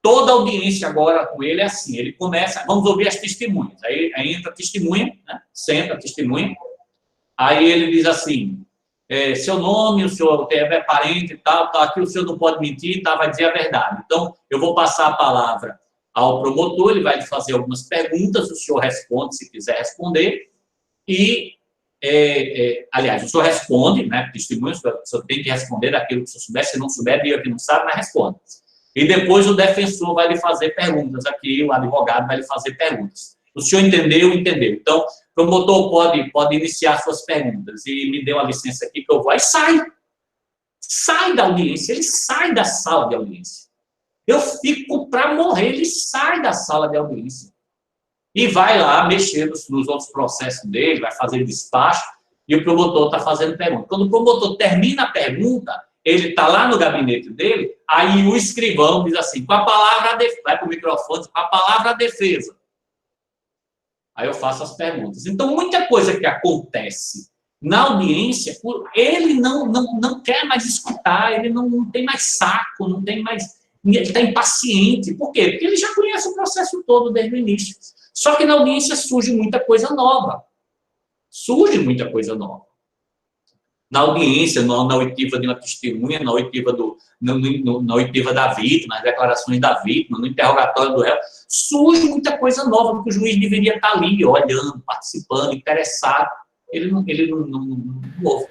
Toda audiência agora com ele é assim. Ele começa, vamos ouvir as testemunhas. Aí entra a testemunha, né? Senta a testemunha. Aí ele diz assim, seu nome, o senhor é parente e tal, aqui o senhor não pode mentir, tá, vai dizer a verdade. Então, eu vou passar a palavra ao promotor, ele vai lhe fazer algumas perguntas, o senhor responde, se quiser responder, e, aliás, o senhor responde, né, testemunho, o senhor tem que responder daquilo que o senhor souber, se não souber, diga que não sabe, mas responde. E depois o defensor vai lhe fazer perguntas aqui, o advogado vai lhe fazer perguntas. O senhor entendeu? Entendeu. Então, o promotor pode iniciar suas perguntas. E me deu a licença aqui que eu vou. Aí sai. Sai da audiência. Ele sai da sala de audiência. Eu fico para morrer. Ele sai da sala de audiência. E vai lá mexer nos outros processos dele, vai fazer despacho, e o promotor está fazendo pergunta. Quando o promotor termina a pergunta, ele está lá no gabinete dele, aí o escrivão diz assim, com a palavra, vai para o microfone, com a palavra defesa. Aí eu faço as perguntas. Então, muita coisa que acontece na audiência, ele não quer mais escutar, ele não tem mais saco, não tem mais... Ele está impaciente. Por quê? Porque ele já conhece o processo todo desde o início. Só que na audiência surge muita coisa nova. Surge muita coisa nova. Na audiência, na oitiva de uma testemunha, na oitiva da vítima, nas declarações da vítima, no interrogatório do réu, surge muita coisa nova, que o juiz deveria estar ali, olhando, participando, interessado. Ele não ouve.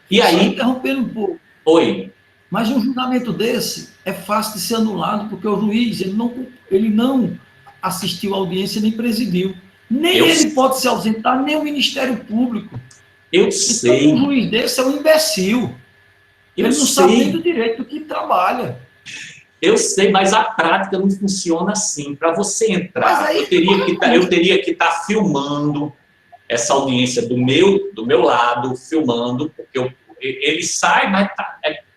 E aí... Só interrompendo um pouco. Oi. Mas um julgamento desse é fácil de ser anulado, porque o juiz ele não assistiu à audiência nem presidiu. Nem ele pode se ausentar, nem o Ministério Público. Eu sei. Então, um juiz desse é um imbecil. Ele não sabe nem do direito que trabalha. Eu sei, mas a prática não funciona assim. Para você entrar, Mas aí eu teria que estar filmando essa audiência do meu lado, filmando, porque ele sai, mas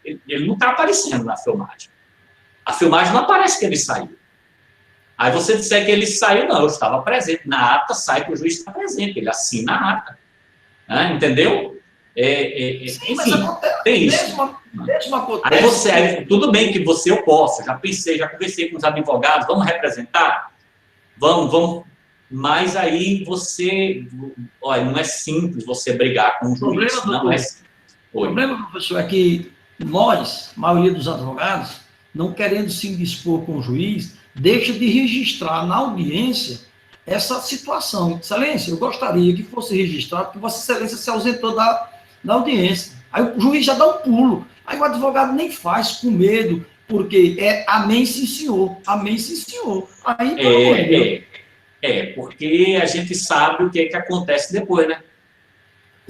ele não está aparecendo na filmagem. A filmagem não aparece que ele saiu. Aí você disser que ele saiu, não, eu estava presente. Na ata sai que o juiz está presente, ele assina a ata. Entendeu? Sim, mas Enfim, acontece, tem isso. mesmo acontece. Aí tudo bem que eu posso, já conversei com os advogados, vamos representar? Vamos. Mas aí olha, não é simples você brigar com o juiz. O problema, professor, é que nós, a maioria dos advogados, não querendo se indispor com o juiz, deixa de registrar na audiência essa situação. Excelência, eu gostaria que fosse registrado, porque Vossa Excelência se ausentou da audiência. Aí o juiz já dá um pulo. Aí o advogado nem faz com medo, porque é amém, sim, senhor. Amém, sim, senhor. Aí, porque a gente sabe o que acontece depois, né?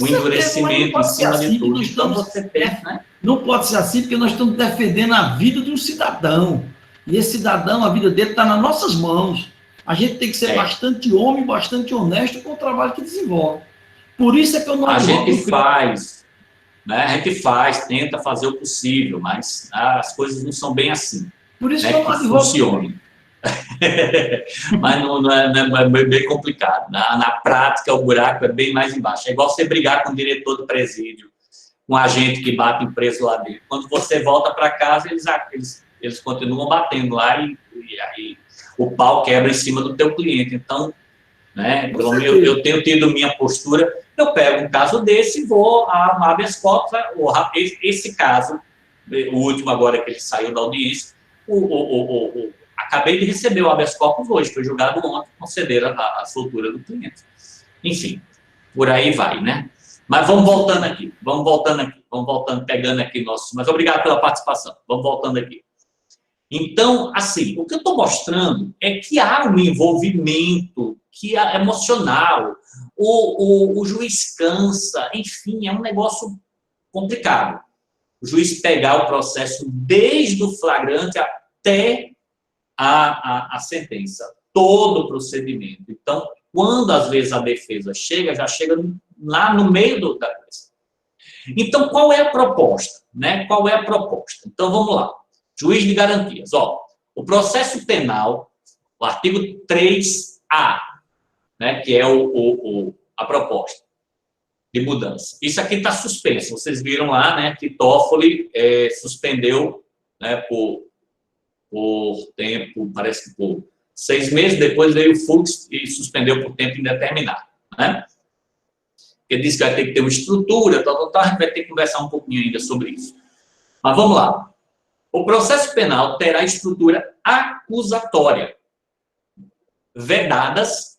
O endurecimento em cima de tudo. Então você tem, né? Não pode ser assim, porque nós estamos defendendo a vida de um cidadão. E esse cidadão, a vida dele está nas nossas mãos. A gente tem que ser bastante homem, bastante honesto com o trabalho que desenvolve. Por isso é que eu não... A gente faz, né? A gente tenta fazer o possível, mas as coisas não são bem assim. Por isso né? que eu não advogo. Funcione. Mas não é bem complicado. Na prática, o buraco é bem mais embaixo. É igual você brigar com o diretor do presídio, com a gente que bate em preso lá dentro. Quando você volta para casa, eles continuam batendo lá e aí o pau quebra em cima do teu cliente. Então, né, eu tenho tido minha postura, eu pego um caso desse e vou a habeas corpus. Esse caso, o último agora que ele saiu da audiência, acabei de receber o habeas corpus hoje, foi julgado ontem, concederam a soltura do cliente. Enfim, por aí vai, né? Mas vamos voltando aqui, pegando aqui nosso... Mas obrigado pela participação, vamos voltando aqui. Então, assim, o que eu estou mostrando é que há um envolvimento que é emocional, o juiz cansa, enfim, é um negócio complicado. O juiz pegar o processo desde o flagrante até a sentença, todo o procedimento. Então, quando às vezes a defesa chega, já chega lá no meio da coisa. Então, qual é a proposta? Né? Qual é a proposta? Então, vamos lá. Juiz de garantias. O processo penal, o artigo 3A, né, que é a proposta de mudança. Isso aqui está suspenso. Vocês viram lá, né, que Toffoli suspendeu, né, por tempo, parece que por 6 meses, depois veio o Fux e suspendeu por tempo indeterminado, né? Ele disse que vai ter que ter uma estrutura, a gente vai ter que conversar um pouquinho ainda sobre isso. Mas vamos lá. O processo penal terá estrutura acusatória, vedadas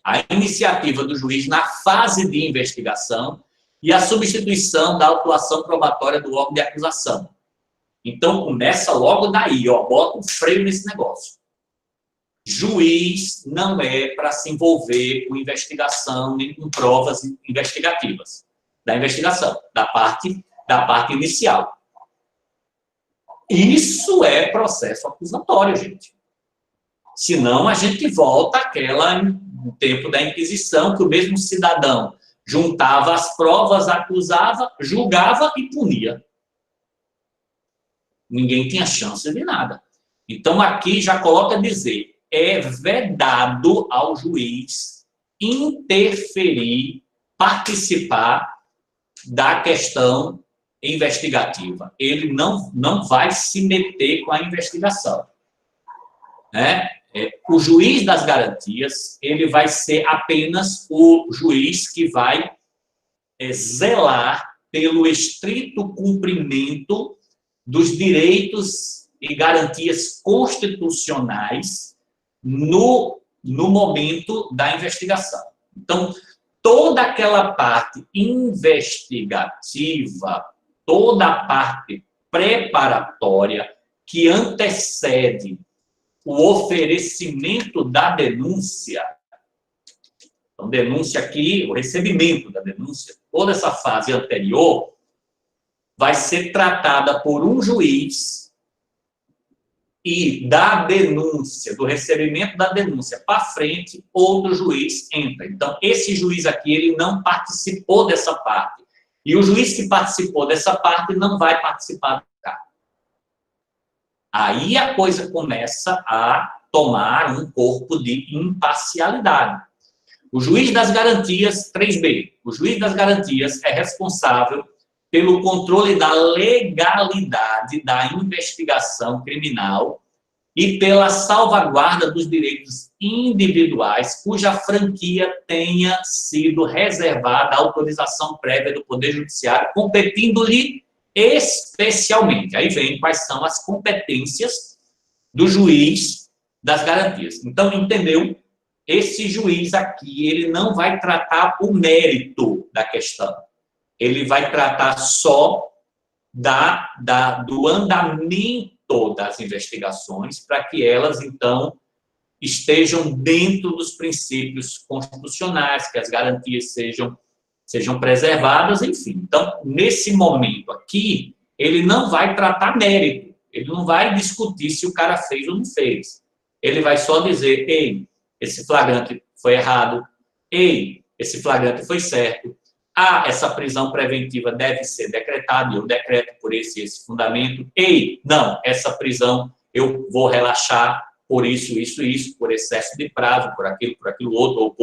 a iniciativa do juiz na fase de investigação e a substituição da autuação probatória do órgão de acusação. Então, começa logo daí, bota um freio nesse negócio. Juiz não é para se envolver com investigação nem com provas investigativas da investigação, da parte inicial. Isso é processo acusatório, gente. Senão, a gente volta no tempo da Inquisição, que o mesmo cidadão juntava as provas, acusava, julgava e punia. Ninguém tinha chance de nada. Então, aqui já coloca dizer, é vedado ao juiz interferir, participar da questão investigativa. Ele não vai se meter com a investigação. Né? O juiz das garantias, ele vai ser apenas o juiz que vai zelar pelo estrito cumprimento dos direitos e garantias constitucionais no momento da investigação. Então, toda aquela parte investigativa, toda a parte preparatória que antecede o oferecimento da denúncia, então, denúncia aqui, o recebimento da denúncia, toda essa fase anterior vai ser tratada por um juiz e da denúncia, do recebimento da denúncia para frente, outro juiz entra. Então, esse juiz aqui, ele não participou dessa parte. E o juiz que participou dessa parte não vai participar do cargo. Aí a coisa começa a tomar um corpo de imparcialidade. O juiz das garantias, 3B, o juiz das garantias é responsável pelo controle da legalidade da investigação criminal e pela salvaguarda dos direitos individuais cuja franquia tenha sido reservada à autorização prévia do Poder Judiciário, competindo-lhe especialmente. Aí vem quais são as competências do juiz das garantias. Então, entendeu? Esse juiz aqui, ele não vai tratar o mérito da questão. Ele vai tratar só do andamento das investigações para que elas, então, estejam dentro dos princípios constitucionais, que as garantias sejam preservadas, enfim. Então, nesse momento aqui, ele não vai tratar mérito, ele não vai discutir se o cara fez ou não fez. Ele vai só dizer, ei, esse flagrante foi errado, ei, esse flagrante foi certo, essa prisão preventiva deve ser decretada, e eu decreto por esse fundamento, ei, não, essa prisão eu vou relaxar por isso, por excesso de prazo, por aquilo outro,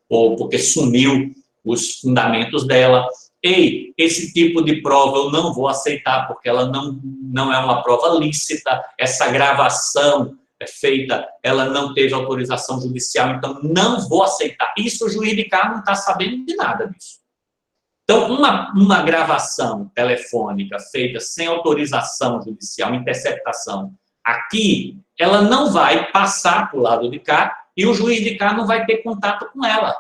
ou porque sumiu os fundamentos dela. Ei, esse tipo de prova eu não vou aceitar, porque ela não é uma prova lícita, essa gravação feita, ela não teve autorização judicial, então não vou aceitar. Isso o juiz de cá não está sabendo de nada disso. Então, uma gravação telefônica feita sem autorização judicial, interceptação, aqui, ela não vai passar para o lado de cá e o juiz de cá não vai ter contato com ela.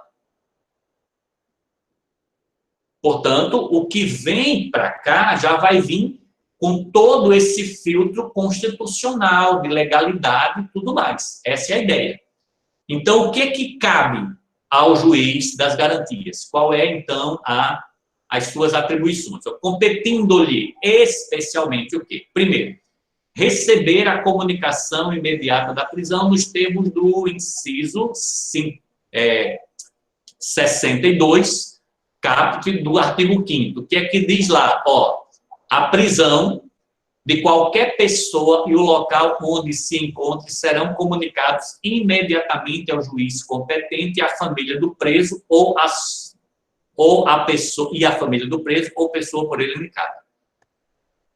Portanto, o que vem para cá já vai vir com todo esse filtro constitucional, de legalidade e tudo mais. Essa é a ideia. Então, o que cabe ao juiz das garantias? Qual é, então, as suas atribuições? Competindo-lhe especialmente o quê? Primeiro, receber a comunicação imediata da prisão nos termos do inciso 62, caput do artigo 5º. O que é que diz lá? A prisão de qualquer pessoa e o local onde se encontre serão comunicados imediatamente ao juiz competente e à família do preso ou a pessoa e a família do preso ou pessoa por ele indicada.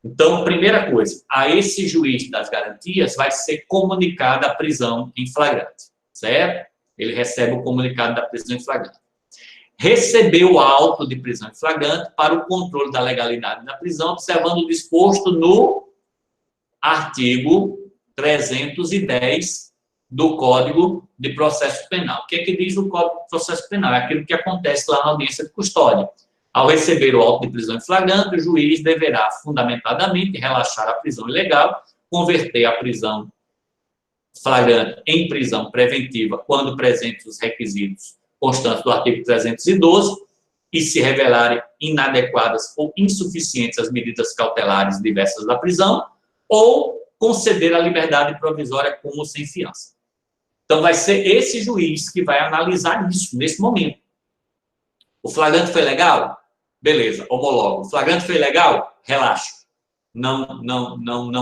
Então, primeira coisa, a esse juiz das garantias vai ser comunicada a prisão em flagrante, certo? Ele recebe o comunicado da prisão em flagrante. Recebeu o auto de prisão em flagrante para o controle da legalidade da prisão, observando o disposto no artigo 310 do Código de Processo Penal. O que é que diz o Código de Processo Penal? É aquilo que acontece lá na audiência de custódia. Ao receber o auto de prisão em flagrante, o juiz deverá, fundamentadamente, relaxar a prisão ilegal, converter a prisão flagrante em prisão preventiva, quando presentes os requisitos constantes do artigo 312, e se revelarem inadequadas ou insuficientes as medidas cautelares diversas da prisão, ou conceder a liberdade provisória com ou sem fiança. Então, vai ser esse juiz que vai analisar isso nesse momento. O flagrante foi legal? Beleza, homologo. O flagrante foi legal? Relaxa. Não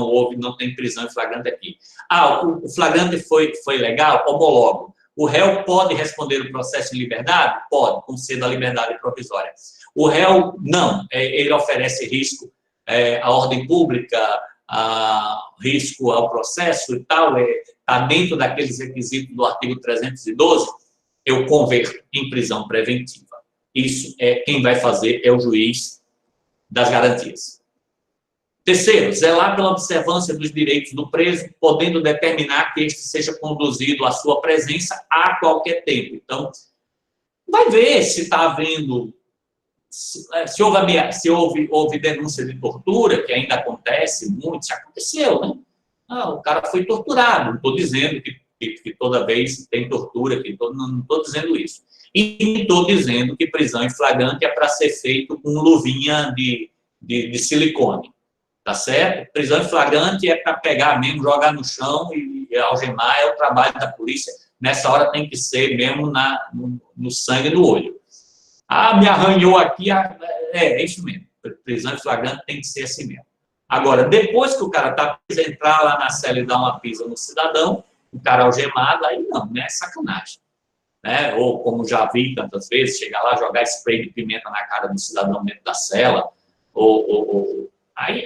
houve, não tem prisão em flagrante aqui. O flagrante foi legal? Homologo. O réu pode responder o processo em liberdade? Pode, conceda a liberdade provisória. O réu, não. Ele oferece risco à ordem pública, risco ao processo e tal, está dentro daqueles requisitos do artigo 312, eu converto em prisão preventiva. Isso quem vai fazer é o juiz das garantias. Terceiro, zelar pela observância dos direitos do preso, podendo determinar que este seja conduzido à sua presença a qualquer tempo. Então, vai ver se está havendo, se houve denúncia de tortura, que ainda acontece muito, se aconteceu, né? O cara foi torturado, não estou dizendo que toda vez tem tortura, não estou dizendo isso. E estou dizendo que prisão em flagrante é para ser feito com luvinha de silicone. Tá certo? Prisão em flagrante é para pegar mesmo, jogar no chão e algemar, é o trabalho da polícia. Nessa hora tem que ser mesmo no sangue no olho. Ah, me arranhou aqui, é isso mesmo. Prisão em flagrante tem que ser assim mesmo. Agora, depois que o cara tá preso, entrar lá na cela e dar uma pisa no cidadão, o cara algemado, aí não, né? É sacanagem. Né? Ou, como já vi tantas vezes, chegar lá, jogar spray de pimenta na cara do cidadão dentro da cela, aí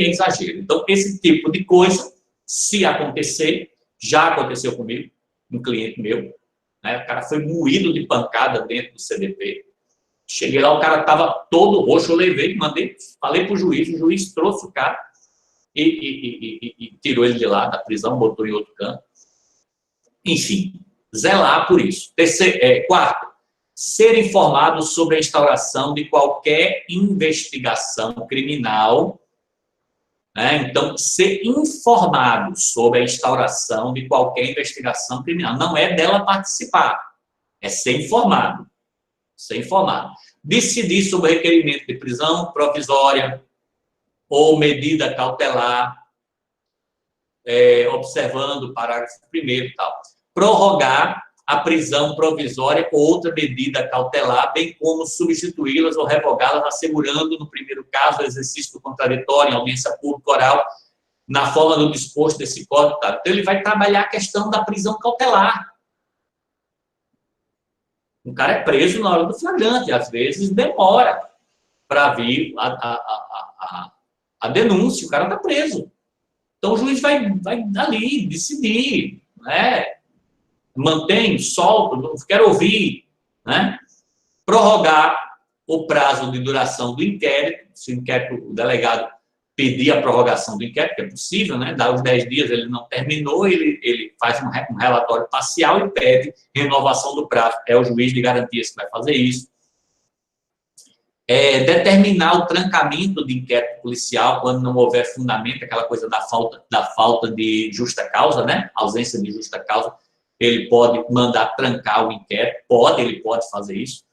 é exagero. Então, esse tipo de coisa, se acontecer, já aconteceu comigo, um cliente meu, né? O cara foi moído de pancada dentro do CDP. Cheguei lá, o cara estava todo roxo, eu levei, falei para o juiz trouxe o cara e tirou ele de lá da prisão, botou em outro canto. Enfim, zelar por isso. Quarto, ser informado sobre a instauração de qualquer investigação criminal. Né? Então, ser informado sobre a instauração de qualquer investigação criminal. Não é dela participar, é ser informado. Ser informado. Decidir sobre o requerimento de prisão provisória ou medida cautelar, observando o parágrafo 1º e tal. Prorrogar a prisão provisória ou outra medida cautelar, bem como substituí-las ou revogá-las, assegurando, no primeiro caso, o exercício do contraditório em audiência pública oral, na forma do disposto desse código. Tá? Então, ele vai trabalhar a questão da prisão cautelar. Um cara é preso na hora do flagrante, às vezes demora para vir a denúncia, o cara está preso. Então, o juiz vai ali decidir, né? Mantém, solta, quero ouvir, né? Prorrogar o prazo de duração do inquérito, se o delegado pedir a prorrogação do inquérito, que é possível, né? Dá os 10 dias, ele não terminou, ele faz um relatório parcial e pede renovação do prazo. É o juiz de garantias que vai fazer isso. Determinar o trancamento de inquérito policial quando não houver fundamento, aquela coisa da falta de justa causa, né? Ausência de justa causa. Ele pode mandar trancar o inquérito, ele pode fazer isso.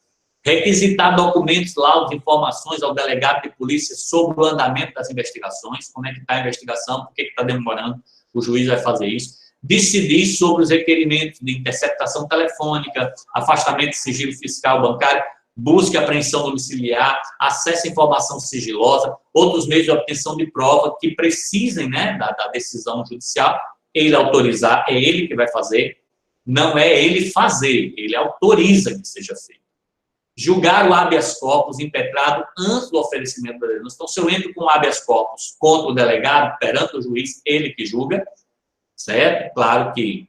Requisitar documentos, laudos, informações ao delegado de polícia sobre o andamento das investigações, como é que está a investigação, por que está demorando, o juiz vai fazer isso. Decidir sobre os requerimentos de interceptação telefônica, afastamento de sigilo fiscal bancário, busca e apreensão domiciliar, acesso à informação sigilosa, outros meios de obtenção de prova que precisem, né, da decisão judicial, ele autorizar, é ele que vai fazer, não é ele fazer, ele autoriza que seja feito. Julgar o habeas corpus impetrado antes do oferecimento da denúncia. Então, se eu entro com habeas corpus contra o delegado, perante o juiz, ele que julga, certo? Claro que,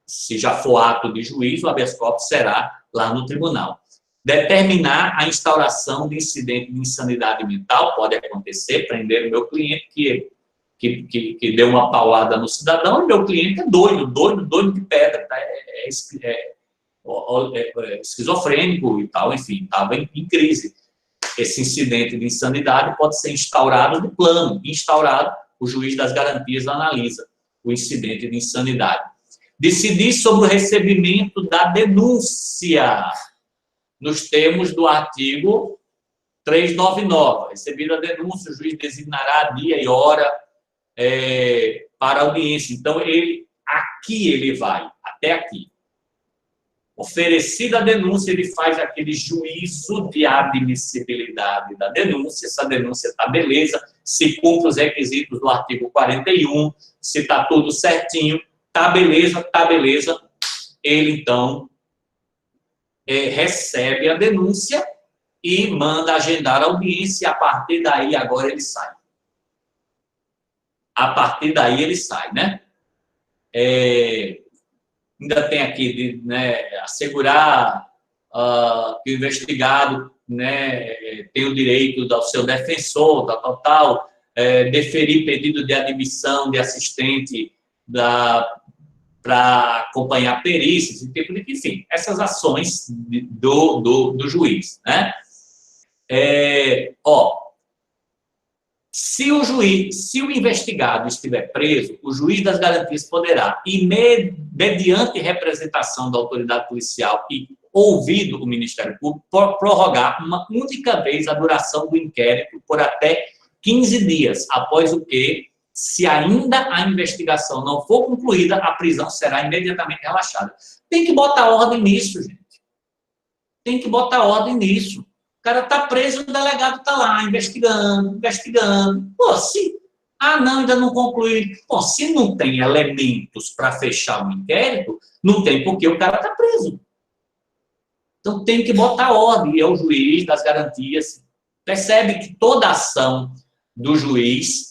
se já for ato de juízo, o habeas corpus será lá no tribunal. Determinar a instauração de incidente de insanidade mental, pode acontecer, prender o meu cliente que deu uma paulada no cidadão, e meu cliente é doido de pedra, tá? Esquizofrênico e tal, enfim, estava em crise. Esse incidente de insanidade pode ser instaurado no plano, o juiz das garantias analisa o incidente de insanidade. Decidir sobre o recebimento da denúncia, nos termos do artigo 399. Recebida a denúncia, o juiz designará dia e hora para audiência. Então, ele vai, até aqui. Oferecida a denúncia, ele faz aquele juízo de admissibilidade da denúncia. Essa denúncia está beleza, se cumpre os requisitos do artigo 41, se está tudo certinho, está beleza. Ele, então, recebe a denúncia e manda agendar a audiência, e a partir daí, agora ele sai. A partir daí, ele sai, né? Ainda tem aqui, né, assegurar que o investigado, né, tem o direito ao seu defensor, tal, deferir pedido de admissão de assistente para acompanhar perícias, enfim, essas ações do juiz, né? Se o investigado estiver preso, o juiz das garantias poderá, mediante representação da autoridade policial e ouvido o Ministério Público, prorrogar uma única vez a duração do inquérito por até 15 dias, após o que, se ainda a investigação não for concluída, a prisão será imediatamente relaxada. Tem que botar ordem nisso, gente. Tem que botar ordem nisso. O cara está preso, o delegado está lá, investigando. Pô, se... não, ainda não concluiu. Bom, se não tem elementos para fechar o inquérito, não tem porque o cara está preso. Então, tem que botar ordem. É o juiz das garantias. Percebe que toda ação do juiz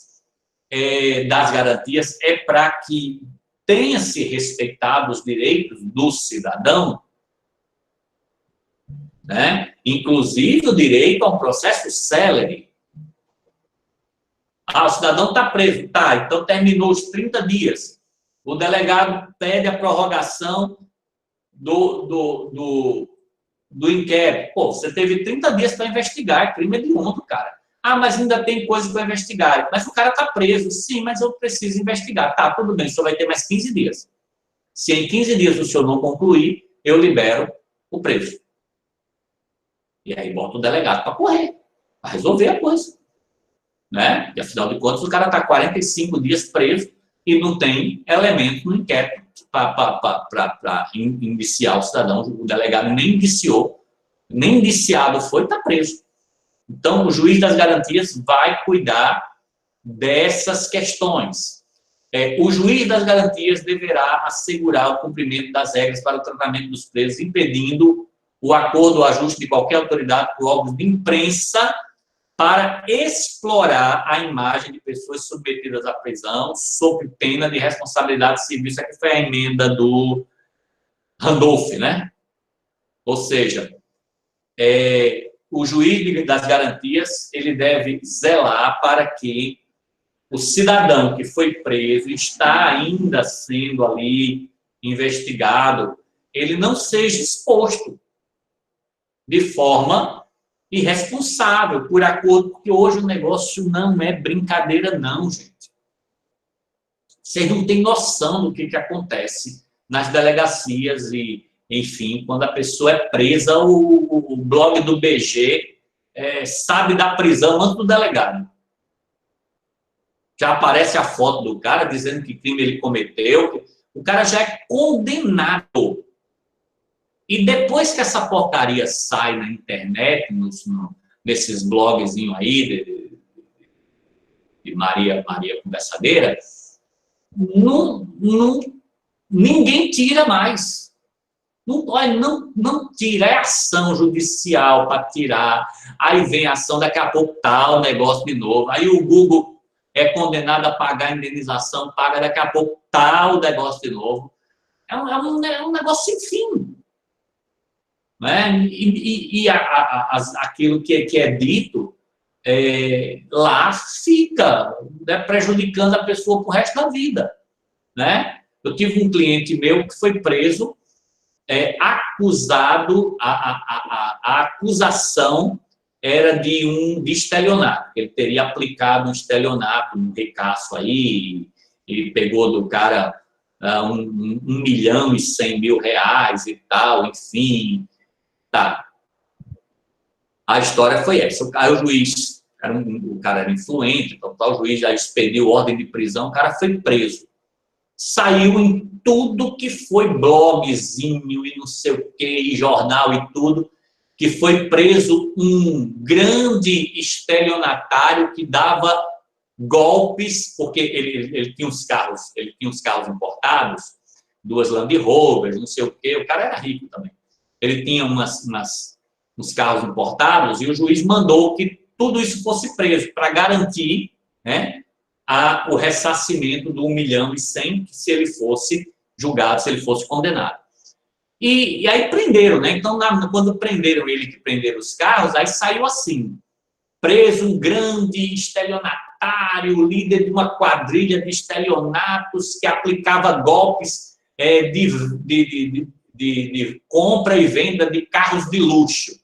das garantias é para que tenha-se respeitado os direitos do cidadão, né? Inclusive o direito a um processo célere. O cidadão está preso. Tá, então terminou os 30 dias. O delegado pede a prorrogação do inquérito. Pô, você teve 30 dias para investigar, crime hediondo, cara. Mas ainda tem coisa para investigar. Mas o cara está preso. Sim, mas eu preciso investigar. Tá, tudo bem, o senhor vai ter mais 15 dias. Se em 15 dias o senhor não concluir, eu libero o preso. E aí bota o delegado para correr, para resolver a coisa. Né? Porque, afinal de contas, o cara está 45 dias preso e não tem elemento no inquérito para indiciar o cidadão. O delegado nem indiciou, nem indiciado foi, está preso. Então, o juiz das garantias vai cuidar dessas questões. O juiz das garantias deverá assegurar o cumprimento das regras para o tratamento dos presos, impedindo o acordo ou ajuste de qualquer autoridade por órgãos de imprensa para explorar a imagem de pessoas submetidas à prisão sob pena de responsabilidade civil. Isso aqui foi a emenda do Randolph, né? Ou seja, o juiz das garantias, ele deve zelar para que o cidadão que foi preso, está ainda sendo ali investigado, ele não seja exposto de forma irresponsável, por acordo, porque hoje o negócio não é brincadeira não, gente. Vocês não têm noção do que acontece nas delegacias e, enfim, quando a pessoa é presa, o blog do BG sabe da prisão antes do delegado. Já aparece a foto do cara dizendo que crime ele cometeu, o cara já é condenado. E depois que essa porcaria sai na internet, nesses blogzinhos aí de Maria Conversadeira, ninguém tira mais. Não tira, é ação judicial para tirar. Aí vem a ação, daqui a pouco tá o negócio de novo. Aí o Google é condenado a pagar a indenização, paga, daqui a pouco tá o negócio de novo. É um negócio sem fim. Né? Aquilo que é dito lá fica, né, prejudicando a pessoa para o resto da vida. Né? Eu tive um cliente meu que foi preso, acusado, a acusação era de estelionato, ele teria aplicado um estelionato, um recaço aí, ele pegou do cara 1.100.000 reais e tal, enfim. Tá. A história foi essa. Aí o juiz, o cara era influente, o juiz já expediu ordem de prisão, o cara foi preso. Saiu em tudo que foi blogzinho e não sei o que, e jornal e tudo, que foi preso um grande estelionatário que dava golpes, porque ele tinha uns carros importados, 2 Land Rovers, não sei o que, o cara era rico também. Ele tinha uns carros importados e o juiz mandou que tudo isso fosse preso para garantir, né, o ressarcimento do 1.100.000, se ele fosse julgado, se ele fosse condenado. E aí prenderam, né? Então, quando prenderam ele, que prenderam os carros, aí saiu assim, preso um grande estelionatário, líder de uma quadrilha de estelionatos que aplicava golpes de compra e venda de carros de luxo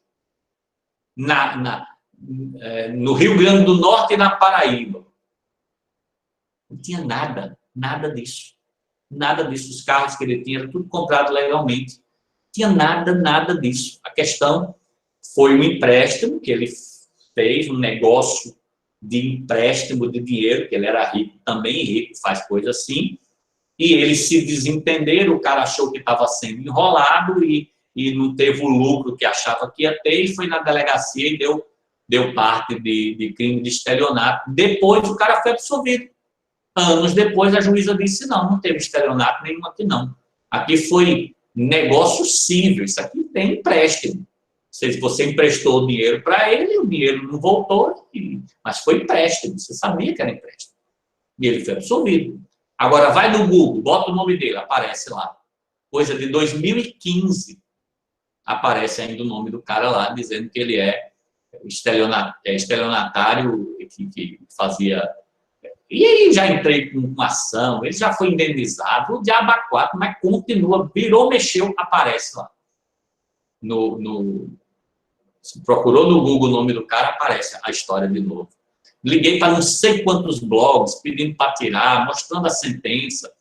no Rio Grande do Norte e na Paraíba. Não tinha nada disso. Nada disso. Os carros que ele tinha, era tudo comprado legalmente. Não tinha nada disso. A questão foi um empréstimo que ele fez, um negócio de empréstimo de dinheiro, que ele era rico, também rico, faz coisa assim, e eles se desentenderam, o cara achou que estava sendo enrolado e não teve o lucro que achava que ia ter, e foi na delegacia e deu parte de crime de estelionato. Depois o cara foi absolvido. Anos depois a juíza disse, não teve estelionato nenhum aqui não. Aqui foi negócio cível, isso aqui tem empréstimo. Se você emprestou o dinheiro para ele, o dinheiro não voltou, mas foi empréstimo, você sabia que era empréstimo. E ele foi absolvido. Agora vai no Google, bota o nome dele, aparece lá. Coisa de 2015, aparece ainda o nome do cara lá, dizendo que ele é estelionatário, que fazia... E aí já entrei com uma ação, ele já foi indenizado, o diabo a quatro, mas continua, virou, mexeu, aparece lá. Se procurou no Google o nome do cara, aparece a história de novo. Liguei para não sei quantos blogs, pedindo para tirar, mostrando a sentença.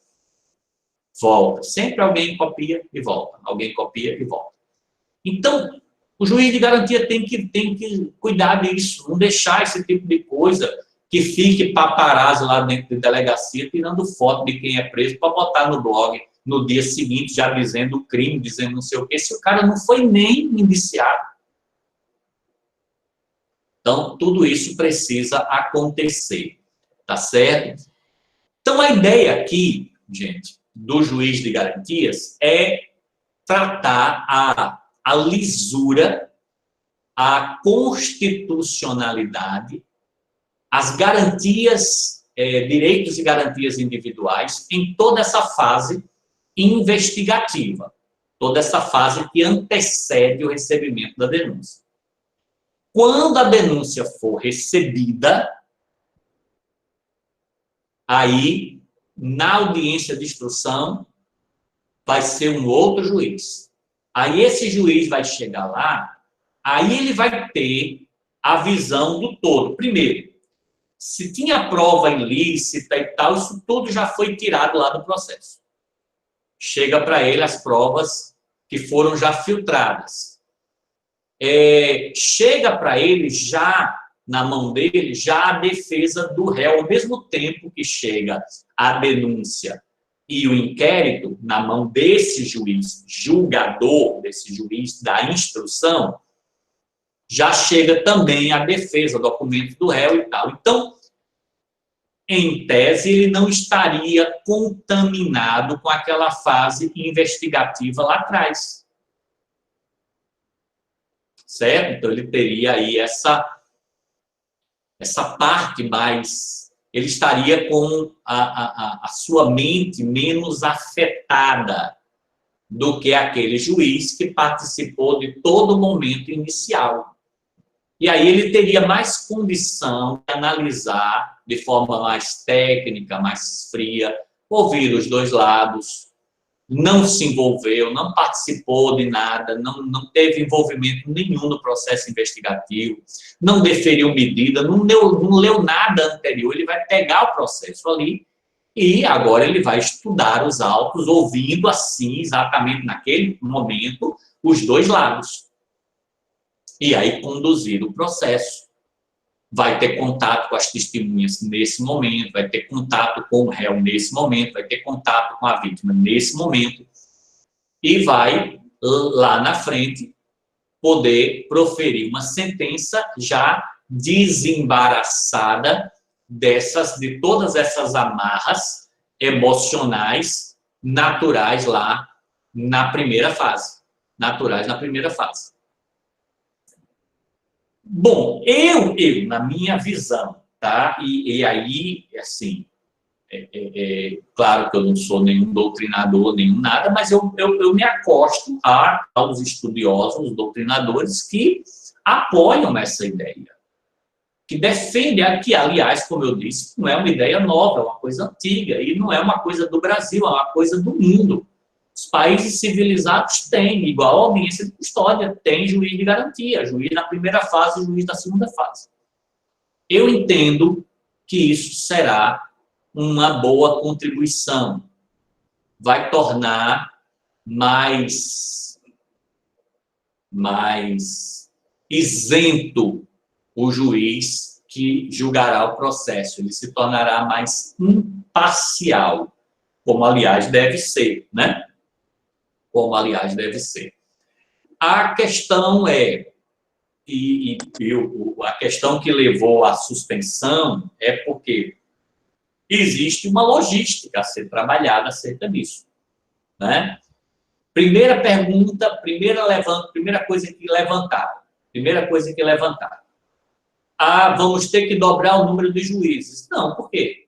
Volta. Sempre alguém copia e volta. Alguém copia e volta. Então, o juiz de garantia tem que cuidar disso, não deixar esse tipo de coisa que fique paparazzo lá dentro da delegacia, tirando foto de quem é preso para botar no blog no dia seguinte, já dizendo o crime, dizendo não sei o quê, se o cara não foi nem indiciado. Então, tudo isso precisa acontecer, tá certo? Então, a ideia aqui, gente, do juiz de garantias é tratar a lisura, a constitucionalidade, as garantias, direitos e garantias individuais em toda essa fase investigativa, toda essa fase que antecede o recebimento da denúncia. Quando a denúncia for recebida, aí, na audiência de instrução, vai ser um outro juiz. Aí esse juiz vai chegar lá, aí ele vai ter a visão do todo. Primeiro, se tinha prova ilícita e tal, isso tudo já foi tirado lá do processo. Chega para ele as provas que foram já filtradas. Chega para ele já, na mão dele, já a defesa do réu, ao mesmo tempo que chega a denúncia e o inquérito, na mão desse juiz julgador, desse juiz da instrução, já chega também a defesa, documento do réu e tal. Então, em tese, ele não estaria contaminado com aquela fase investigativa lá atrás. Certo? Então, ele teria aí essa parte mais... Ele estaria com a sua mente menos afetada do que aquele juiz que participou de todo o momento inicial. E aí ele teria mais condição de analisar de forma mais técnica, mais fria, ouvir os dois lados, não se envolveu, não participou de nada, não teve envolvimento nenhum no processo investigativo, não deferiu medida, não leu nada anterior, ele vai pegar o processo ali e agora ele vai estudar os autos, ouvindo assim, exatamente naquele momento, os dois lados. E aí conduzir o processo. Vai ter contato com as testemunhas nesse momento, vai ter contato com o réu nesse momento, vai ter contato com a vítima nesse momento, e vai, lá na frente, poder proferir uma sentença já desembaraçada de todas essas amarras emocionais naturais lá na primeira fase. Naturais na primeira fase. Bom, eu na minha visão, tá? E aí, assim, claro que eu não sou nenhum doutrinador, nenhum nada, mas eu me acosto aos estudiosos, os doutrinadores que apoiam essa ideia, que defendem, que, aliás, como eu disse, não é uma ideia nova, é uma coisa antiga, e não é uma coisa do Brasil, é uma coisa do mundo. Os países civilizados têm, igual a audiência de custódia, tem juiz de garantia, juiz na primeira fase e juiz na segunda fase. Eu entendo que isso será uma boa contribuição. Vai tornar mais isento o juiz que julgará o processo, ele se tornará mais imparcial, como, aliás, deve ser, né? Como, aliás, deve ser. A questão é, a questão que levou à suspensão é porque existe uma logística a ser trabalhada acerca disso, né? Primeira pergunta, primeira coisa que levantaram. Vamos ter que dobrar o número de juízes. Não, por quê?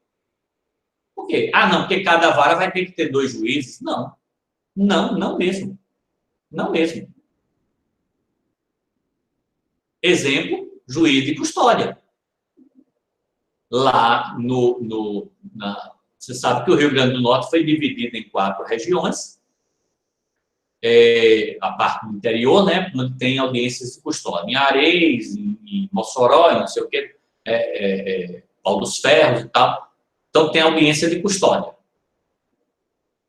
Por quê? Não, porque cada vara vai ter que ter 2 juízes. Não, não mesmo. Não mesmo. Exemplo, juiz de custódia. Lá você sabe que o Rio Grande do Norte foi dividido em 4 regiões. A parte do interior, né, onde tem audiências de custódia. Em Areis, em Mossoró, não sei o quê, Pau dos Ferros e tal. Então, tem audiência de custódia.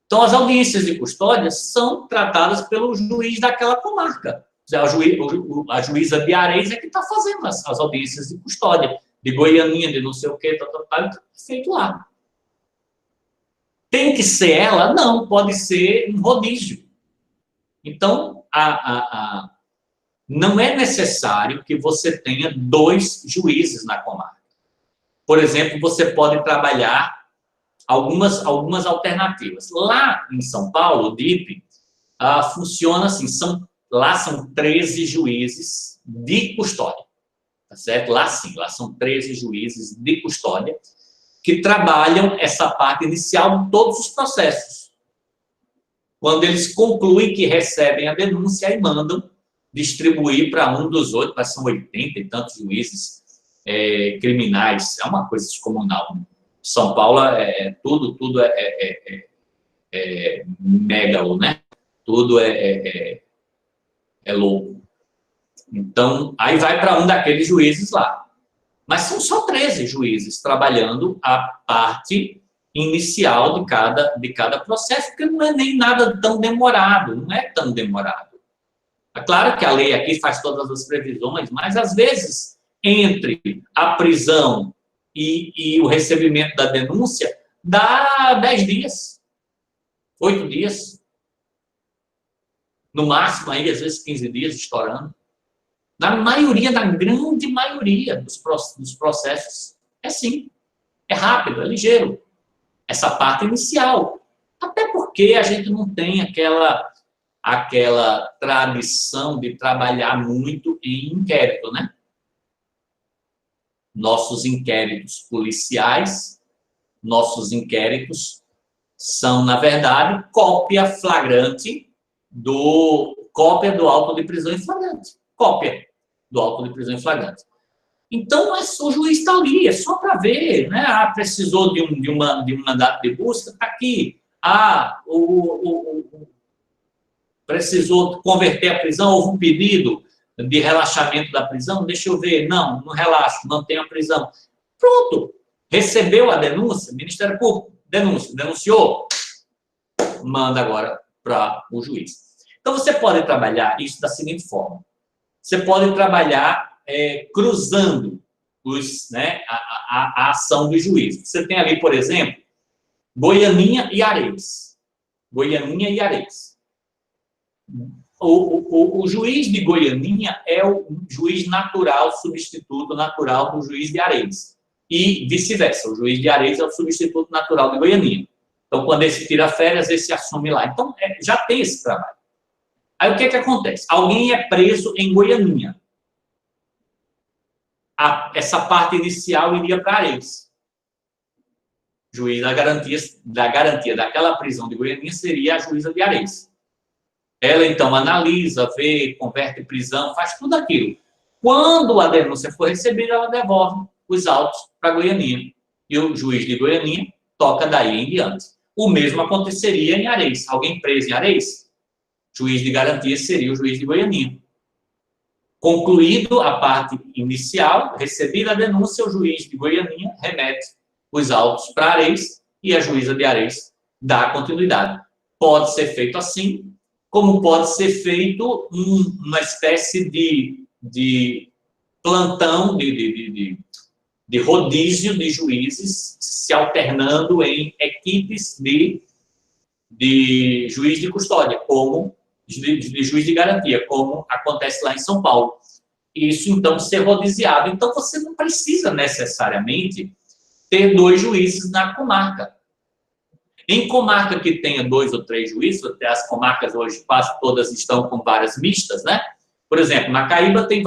Então, as audiências de custódia são tratadas pelo juiz daquela comarca. A juíza de Areis é que está fazendo as audiências de custódia. De Goianinha, de não sei o quê, feito lá. Tem que ser ela? Não, pode ser um rodízio. Então, não é necessário que você tenha 2 juízes na comarca. Por exemplo, você pode trabalhar algumas alternativas. Lá em São Paulo, o DIP, funciona assim, lá são 13 juízes de custódia, tá certo? Lá são 13 juízes de custódia que trabalham essa parte inicial de todos os processos. Quando eles concluem que recebem a denúncia e mandam distribuir para um dos outros, mas são 80 e tantos juízes criminais, é uma coisa descomunal. São Paulo tudo é megalo, né? Tudo é louco. Então, aí vai para um daqueles juízes lá. Mas são só 13 juízes trabalhando a parte inicial de cada processo, porque não é nem nada tão demorado, não é tão demorado. É claro que a lei aqui faz todas as previsões, mas às vezes, entre a prisão e o recebimento da denúncia, dá 10 dias, 8 dias, no máximo, aí, às vezes 15 dias estourando. Na grande maioria dos processos, é assim, é rápido, é ligeiro. Essa parte inicial. Até porque a gente não tem aquela tradição de trabalhar muito em inquérito, né? Nossos inquéritos policiais, nossos inquéritos são, na verdade, cópia do auto de prisão em flagrante. Cópia do auto de prisão em flagrante. Então, o juiz está ali, é só para ver, né? Precisou de um mandato de busca, está aqui. Precisou converter a prisão, houve um pedido de relaxamento da prisão, deixa eu ver, não relaxo, mantém a prisão. Pronto, recebeu a denúncia, Ministério Público, denunciou, manda agora para o juiz. Então, você pode trabalhar isso da seguinte forma. Você pode trabalhar cruzando a ação do juiz. Você tem ali, por exemplo, Goianinha e Areis. Goianinha e Areis. O juiz de Goianinha é o juiz natural, substituto natural do juiz de Areis. E vice-versa, o juiz de Areis é o substituto natural de Goianinha. Então, quando esse tira férias, esse assume lá. Então, já tem esse trabalho. Aí, o que acontece? Alguém é preso em Goianinha. Essa parte inicial iria para Areis. Juiz da garantia daquela prisão de Goianinha seria a juíza de Areis. Ela, então, analisa, vê, converte prisão, faz tudo aquilo. Quando a denúncia for recebida, ela devolve os autos para Goianinha. E o juiz de Goianinha toca daí em diante. O mesmo aconteceria em Areis. Alguém preso em Areis, juiz de garantia seria o juiz de Goianinha. Concluído a parte inicial, recebida a denúncia, o juiz de Goianinha remete os autos para Areis e a juíza de Areis dá continuidade. Pode ser feito assim, como pode ser feito uma espécie de plantão, de rodízio de juízes se alternando em equipes de juiz de custódia, como de juiz de garantia, como acontece lá em São Paulo. Isso, então, ser rodiziado. Então, você não precisa necessariamente ter 2 juízes na comarca. Em comarca que tenha 2 ou 3 juízes, as comarcas hoje quase todas estão com varas mistas, né? Por exemplo, Macaíba tem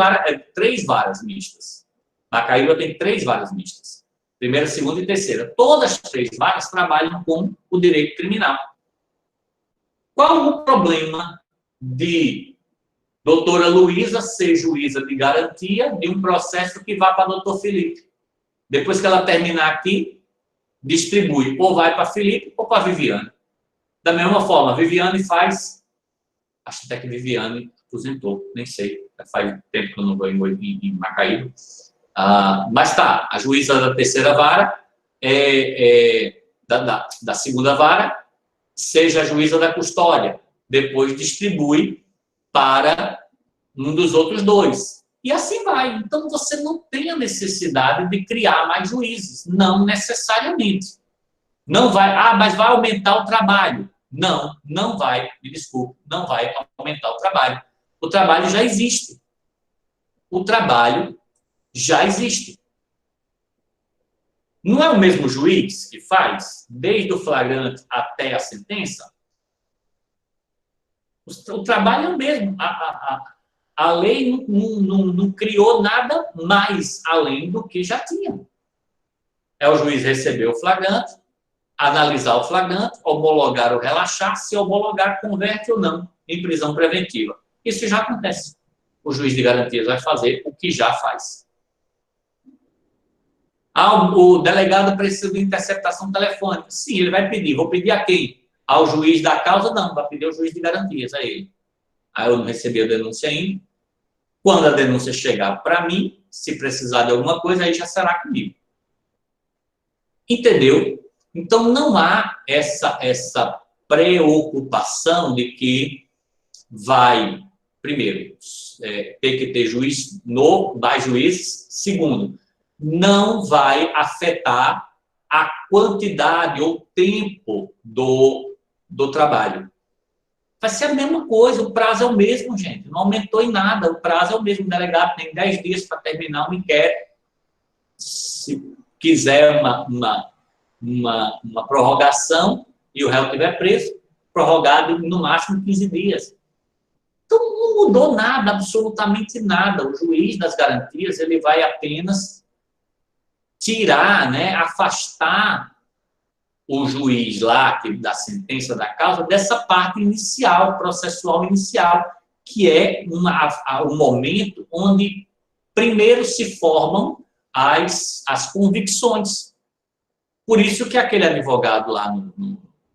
3 varas mistas. Macaíba tem 3 varas mistas. Primeira, segunda e terceira. Todas as 3 varas trabalham com o direito criminal. Qual o problema de doutora Luísa ser juíza de garantia de um processo que vai para doutor Felipe? Depois que ela terminar aqui, distribui, ou vai para Felipe ou para Viviane. Da mesma forma, Viviane faz, acho até que Viviane aposentou, nem sei, faz tempo que eu não vou em Macaíba. Mas tá, a juíza da terceira vara, da segunda vara, seja a juíza da custódia, depois distribui para um dos outros 2. E assim vai. Então, você não tem a necessidade de criar mais juízes. Não necessariamente. Não vai, mas vai aumentar o trabalho. Não, não vai, me desculpe, não vai aumentar o trabalho. O trabalho já existe. O trabalho já existe. Não é o mesmo juiz que faz, desde o flagrante até a sentença? O trabalho é o mesmo. A lei não criou nada mais além do que já tinha. É o juiz receber o flagrante, analisar o flagrante, homologar ou relaxar, se homologar, converte ou não em prisão preventiva. Isso já acontece. O juiz de garantias vai fazer o que já faz. O delegado precisa de interceptação telefônica. Sim, ele vai pedir. Vou pedir a quem? Ao juiz da causa? Não, vai pedir ao juiz de garantias, a ele. Aí eu não recebi a denúncia ainda. Quando a denúncia chegar para mim, se precisar de alguma coisa, aí já será comigo. Entendeu? Então, não há essa preocupação de que vai, primeiro, ter que ter juiz novo, mais juízes. Segundo, não vai afetar a quantidade ou tempo do trabalho. Vai ser a mesma coisa, o prazo é o mesmo, gente. Não aumentou em nada, o prazo é o mesmo. O delegado tem 10 dias para terminar um inquérito. Se quiser uma prorrogação e o réu estiver preso, prorrogado no máximo 15 dias. Então, não mudou nada, absolutamente nada. O juiz das garantias, ele vai apenas tirar, né, afastar o juiz lá, da sentença da causa, dessa parte inicial, processual inicial, que é o momento onde primeiro se formam as convicções. Por isso que aquele advogado lá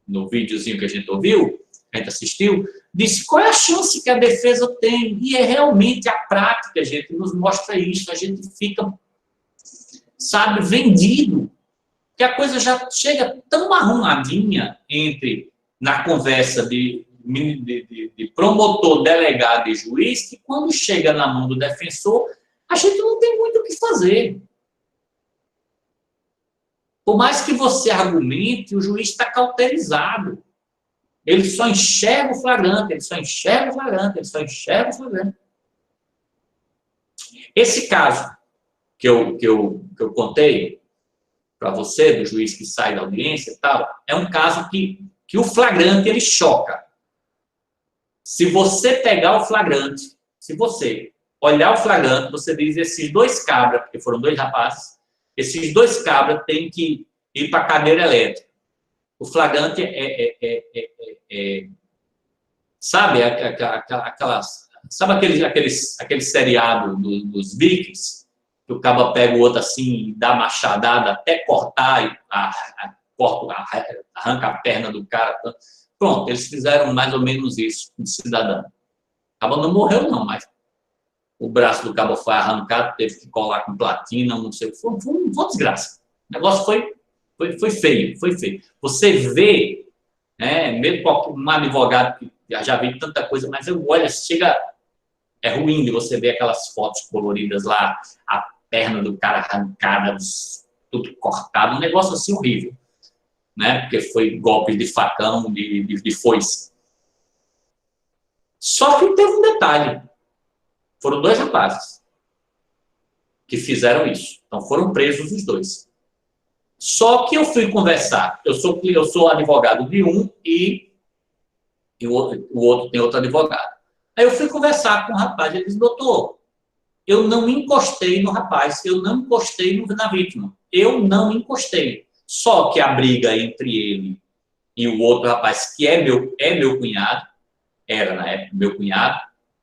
no videozinho que a gente ouviu, a gente assistiu, disse qual é a chance que a defesa tem. E é realmente a prática, gente, nos mostra isso. A gente fica, sabe, vendido. Que a coisa já chega tão arrumadinha na conversa de promotor, delegado e juiz, que quando chega na mão do defensor, a gente não tem muito o que fazer. Por mais que você argumente, o juiz está cauterizado. Ele só enxerga o flagrante, ele só enxerga o flagrante, ele só enxerga o flagrante. Esse caso que eu contei para você, do juiz que sai da audiência e tal, é um caso que o flagrante, ele choca. Se você pegar o flagrante, se você olhar o flagrante, você diz, esses 2 cabras, porque foram 2 rapazes, esses 2 cabras têm que ir para a cadeira elétrica. O flagrante sabe, sabe aquele seriado dos Vikings, que o cabo pega o outro assim, dá machadada até cortar, arranca a perna do cara. Pronto, eles fizeram mais ou menos isso com o cidadão. O cabo não morreu, não, mas o braço do cabo foi arrancado, teve que colar com platina, não sei o que. Foi uma desgraça. O negócio foi feio, foi feio. Você vê, né, mesmo um advogado que já vi tanta coisa, mas olha, chega... É ruim de você ver aquelas fotos coloridas lá, perna do cara arrancada, tudo cortado, um negócio assim horrível, né? Porque foi golpe de facão, de foice. Só que teve um detalhe. Foram 2 rapazes que fizeram isso. Então foram presos os 2. Só que eu fui conversar. Eu sou advogado de um e o outro tem outro advogado. Aí eu fui conversar com o rapaz. Ele disse: doutor, eu não encostei no rapaz, eu não encostei na vítima. Eu não encostei. Só que a briga entre ele e o outro rapaz, que é meu cunhado, era na época meu cunhado,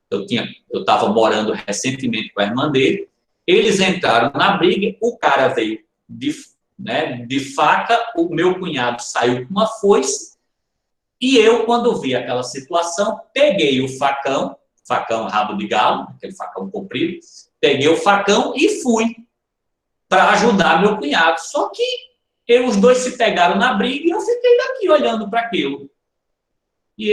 eu estava morando recentemente com a irmã dele, eles entraram na briga, o cara veio de faca, o meu cunhado saiu com uma foice, e eu, quando vi aquela situação, peguei o facão rabo de galo, aquele facão comprido, peguei o facão e fui para ajudar meu cunhado. Só que os 2 se pegaram na briga e eu fiquei daqui olhando para aquilo. E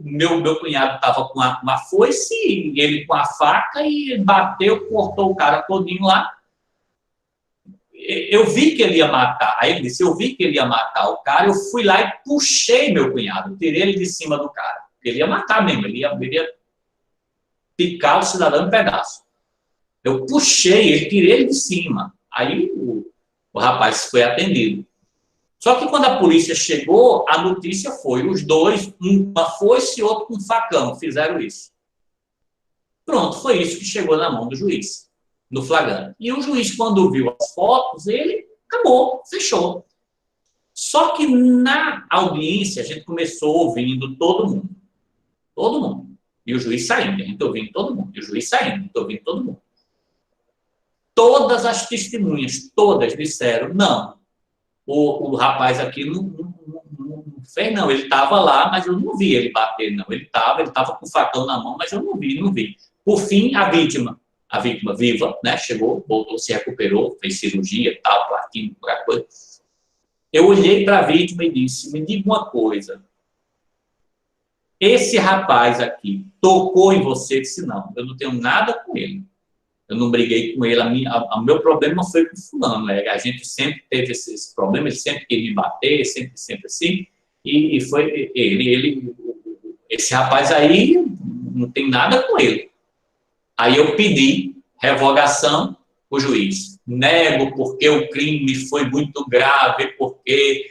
meu cunhado estava com uma foice, ele com a faca, e bateu, cortou o cara todinho lá. Eu vi que ele ia matar. Aí ele disse: eu vi que ele ia matar o cara, eu fui lá e puxei meu cunhado, tirei ele de cima do cara. Ele ia matar mesmo, ele ia picar o cidadão em pedaço. Eu puxei ele, tirei ele de cima. Aí o rapaz foi atendido. Só que quando a polícia chegou, a notícia foi: os 2, um com uma foice e outro com um facão, fizeram isso. Pronto, foi isso que chegou na mão do juiz, no flagrante. E o juiz, quando viu as fotos, ele acabou, fechou. Só que na audiência, a gente começou ouvindo todo mundo. Todo mundo. E o juiz saindo, a gente ouvindo todo mundo. E o juiz saindo, a gente ouvindo todo mundo. Todas as testemunhas, todas disseram: não, o rapaz aqui não fez, não. Ele estava lá, mas eu não vi ele bater, não. Ele estava com o facão na mão, mas eu não vi. Por fim, a vítima viva, né, chegou, voltou, se recuperou, fez cirurgia, tal, plaquinho, qualquer coisa. Eu olhei para a vítima e disse: me diga uma coisa, esse rapaz aqui tocou em você? Eu disse: não, eu não tenho nada com ele. Eu não briguei com ele, o meu problema foi com o fulano, a gente sempre teve esse problema, ele sempre queria me bater, sempre assim, e foi esse rapaz aí, não tem nada com ele. Aí eu pedi revogação, o juiz: nego, porque o crime foi muito grave, porque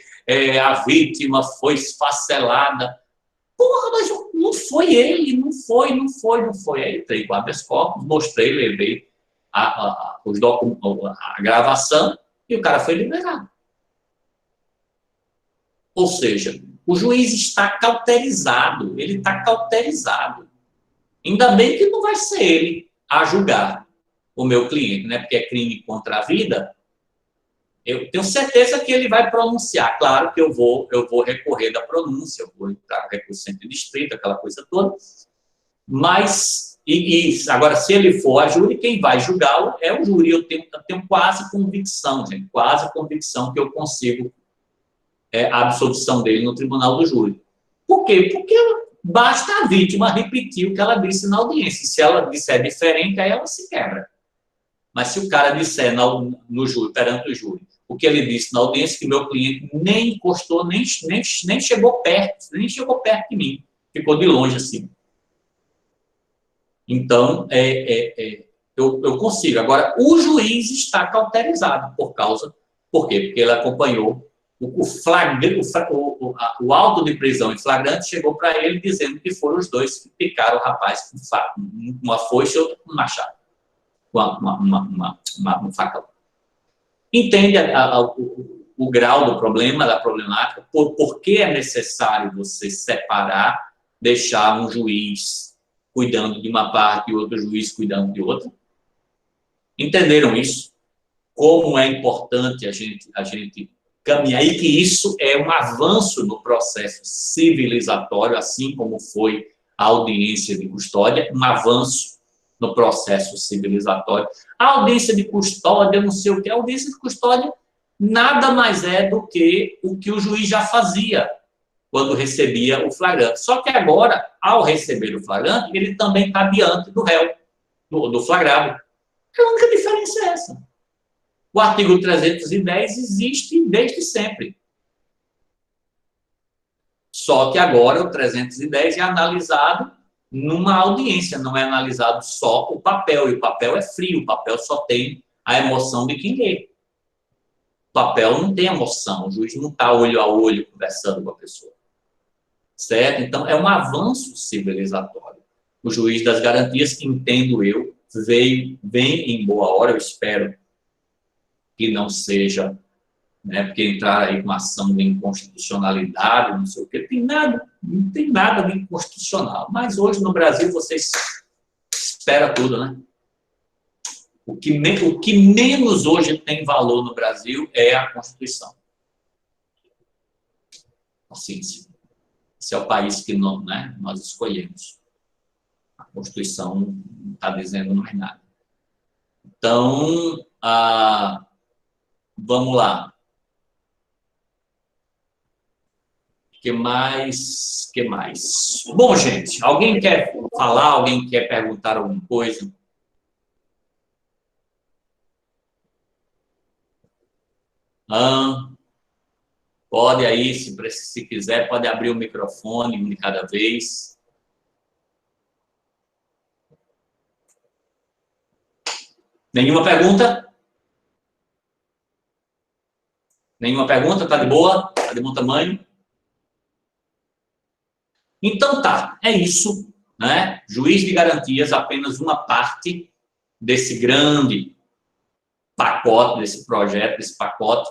a vítima foi esfacelada. Porra, mas não foi ele, não foi. Aí entrei com habeas corpus, mostrei, levei a gravação e o cara foi liberado. Ou seja, o juiz está cauterizado, ele está cauterizado. Ainda bem que não vai ser ele a julgar o meu cliente, né? Porque é crime contra a vida. Eu tenho certeza que ele vai pronunciar. Claro que eu vou recorrer da pronúncia, eu vou entrar no recurso centro distrito, aquela coisa toda. Mas, agora, se ele for a júri, quem vai julgá-lo é o júri. Eu tenho quase convicção, gente, quase convicção que eu consigo a absolvição dele no tribunal do júri. Por quê? Porque basta a vítima repetir o que ela disse na audiência. Se ela disser diferente, aí ela se quebra. Mas se o cara disser no júri, perante o júri, o que ele disse na audiência, que meu cliente nem encostou, nem chegou perto de mim, ficou de longe assim. Então, eu consigo. Agora, o juiz está cauterizado por quê? Porque ele acompanhou o auto de prisão em flagrante, chegou para ele dizendo que foram os 2 que picaram o rapaz com uma foice e outro com um machado, com um facão. Entende o grau do problema, da problemática, por que é necessário você separar, deixar um juiz cuidando de uma parte e outro juiz cuidando de outra? Entenderam isso? Como é importante a gente caminhar, e que isso é um avanço no processo civilizatório, assim como foi a audiência de custódia, um avanço no processo civilizatório. A audiência de custódia, não sei o que, a audiência de custódia nada mais é do que o juiz já fazia quando recebia o flagrante. Só que agora, ao receber o flagrante, ele também está diante do réu, do flagrado. A única diferença é essa. O artigo 310 existe desde sempre. Só que agora o 310 é analisado numa audiência, não é analisado só o papel, e o papel é frio, o papel só tem a emoção de quem lê. O papel não tem emoção, o juiz não está olho a olho conversando com a pessoa. Certo? Então, é um avanço civilizatório. O juiz das garantias, entendo eu, vem em boa hora, eu espero que não seja, né, porque entrar aí com ação de inconstitucionalidade, não sei o quê, não tem nada de inconstitucional. Mas hoje no Brasil vocês esperam tudo, né? O que menos hoje tem valor no Brasil é a Constituição. Assim, esse é o país que nós escolhemos. A Constituição não está dizendo mais nada. Então, vamos lá. Que mais? Bom, gente, alguém quer falar? Alguém quer perguntar alguma coisa? Pode aí, se quiser, pode abrir o microfone, um de cada vez. Nenhuma pergunta? Nenhuma pergunta? Tá de boa? Tá de bom tamanho? Então tá, é isso, né? Juiz de garantias, apenas uma parte desse grande pacote, desse projeto, desse pacote,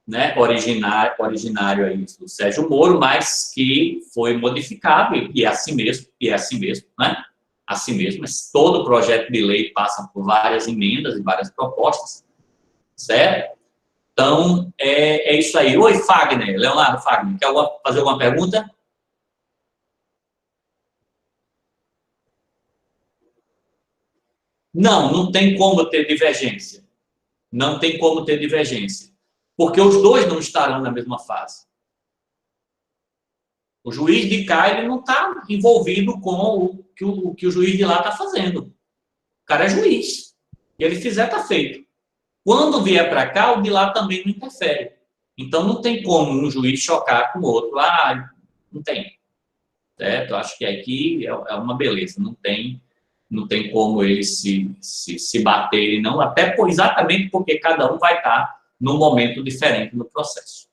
né, originário aí do Sérgio Moro, mas que foi modificado, e é assim mesmo, né? Assim mesmo, mas todo projeto de lei passa por várias emendas e várias propostas, certo? Então, é isso aí. Oi, Fagner, Leonardo Fagner, quer fazer alguma pergunta? Não tem como ter divergência. Não tem como ter divergência. Porque os dois não estarão na mesma fase. O juiz de cá, ele não está envolvido com o que o juiz de lá está fazendo. O cara é juiz. E ele fizer, está feito. Quando vier para cá, o de lá também não interfere. Então, não tem como um juiz chocar com o outro. Não tem. Certo? Acho que aqui é uma beleza. Não tem como eles se baterem, não. Exatamente porque cada um vai estar num momento diferente no processo.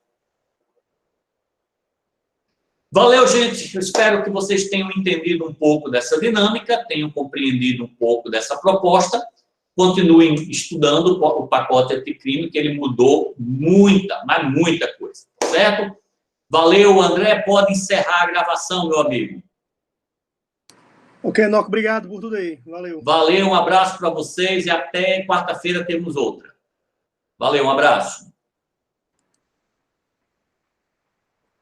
Valeu, gente. Eu espero que vocês tenham entendido um pouco dessa dinâmica, tenham compreendido um pouco dessa proposta. Continuem estudando o pacote anticrime, que ele mudou muita coisa, certo? Valeu, André. Pode encerrar a gravação, meu amigo. Ok, Enoque, obrigado por tudo aí. Valeu. Valeu, um abraço para vocês e até quarta-feira temos outra. Valeu, um abraço.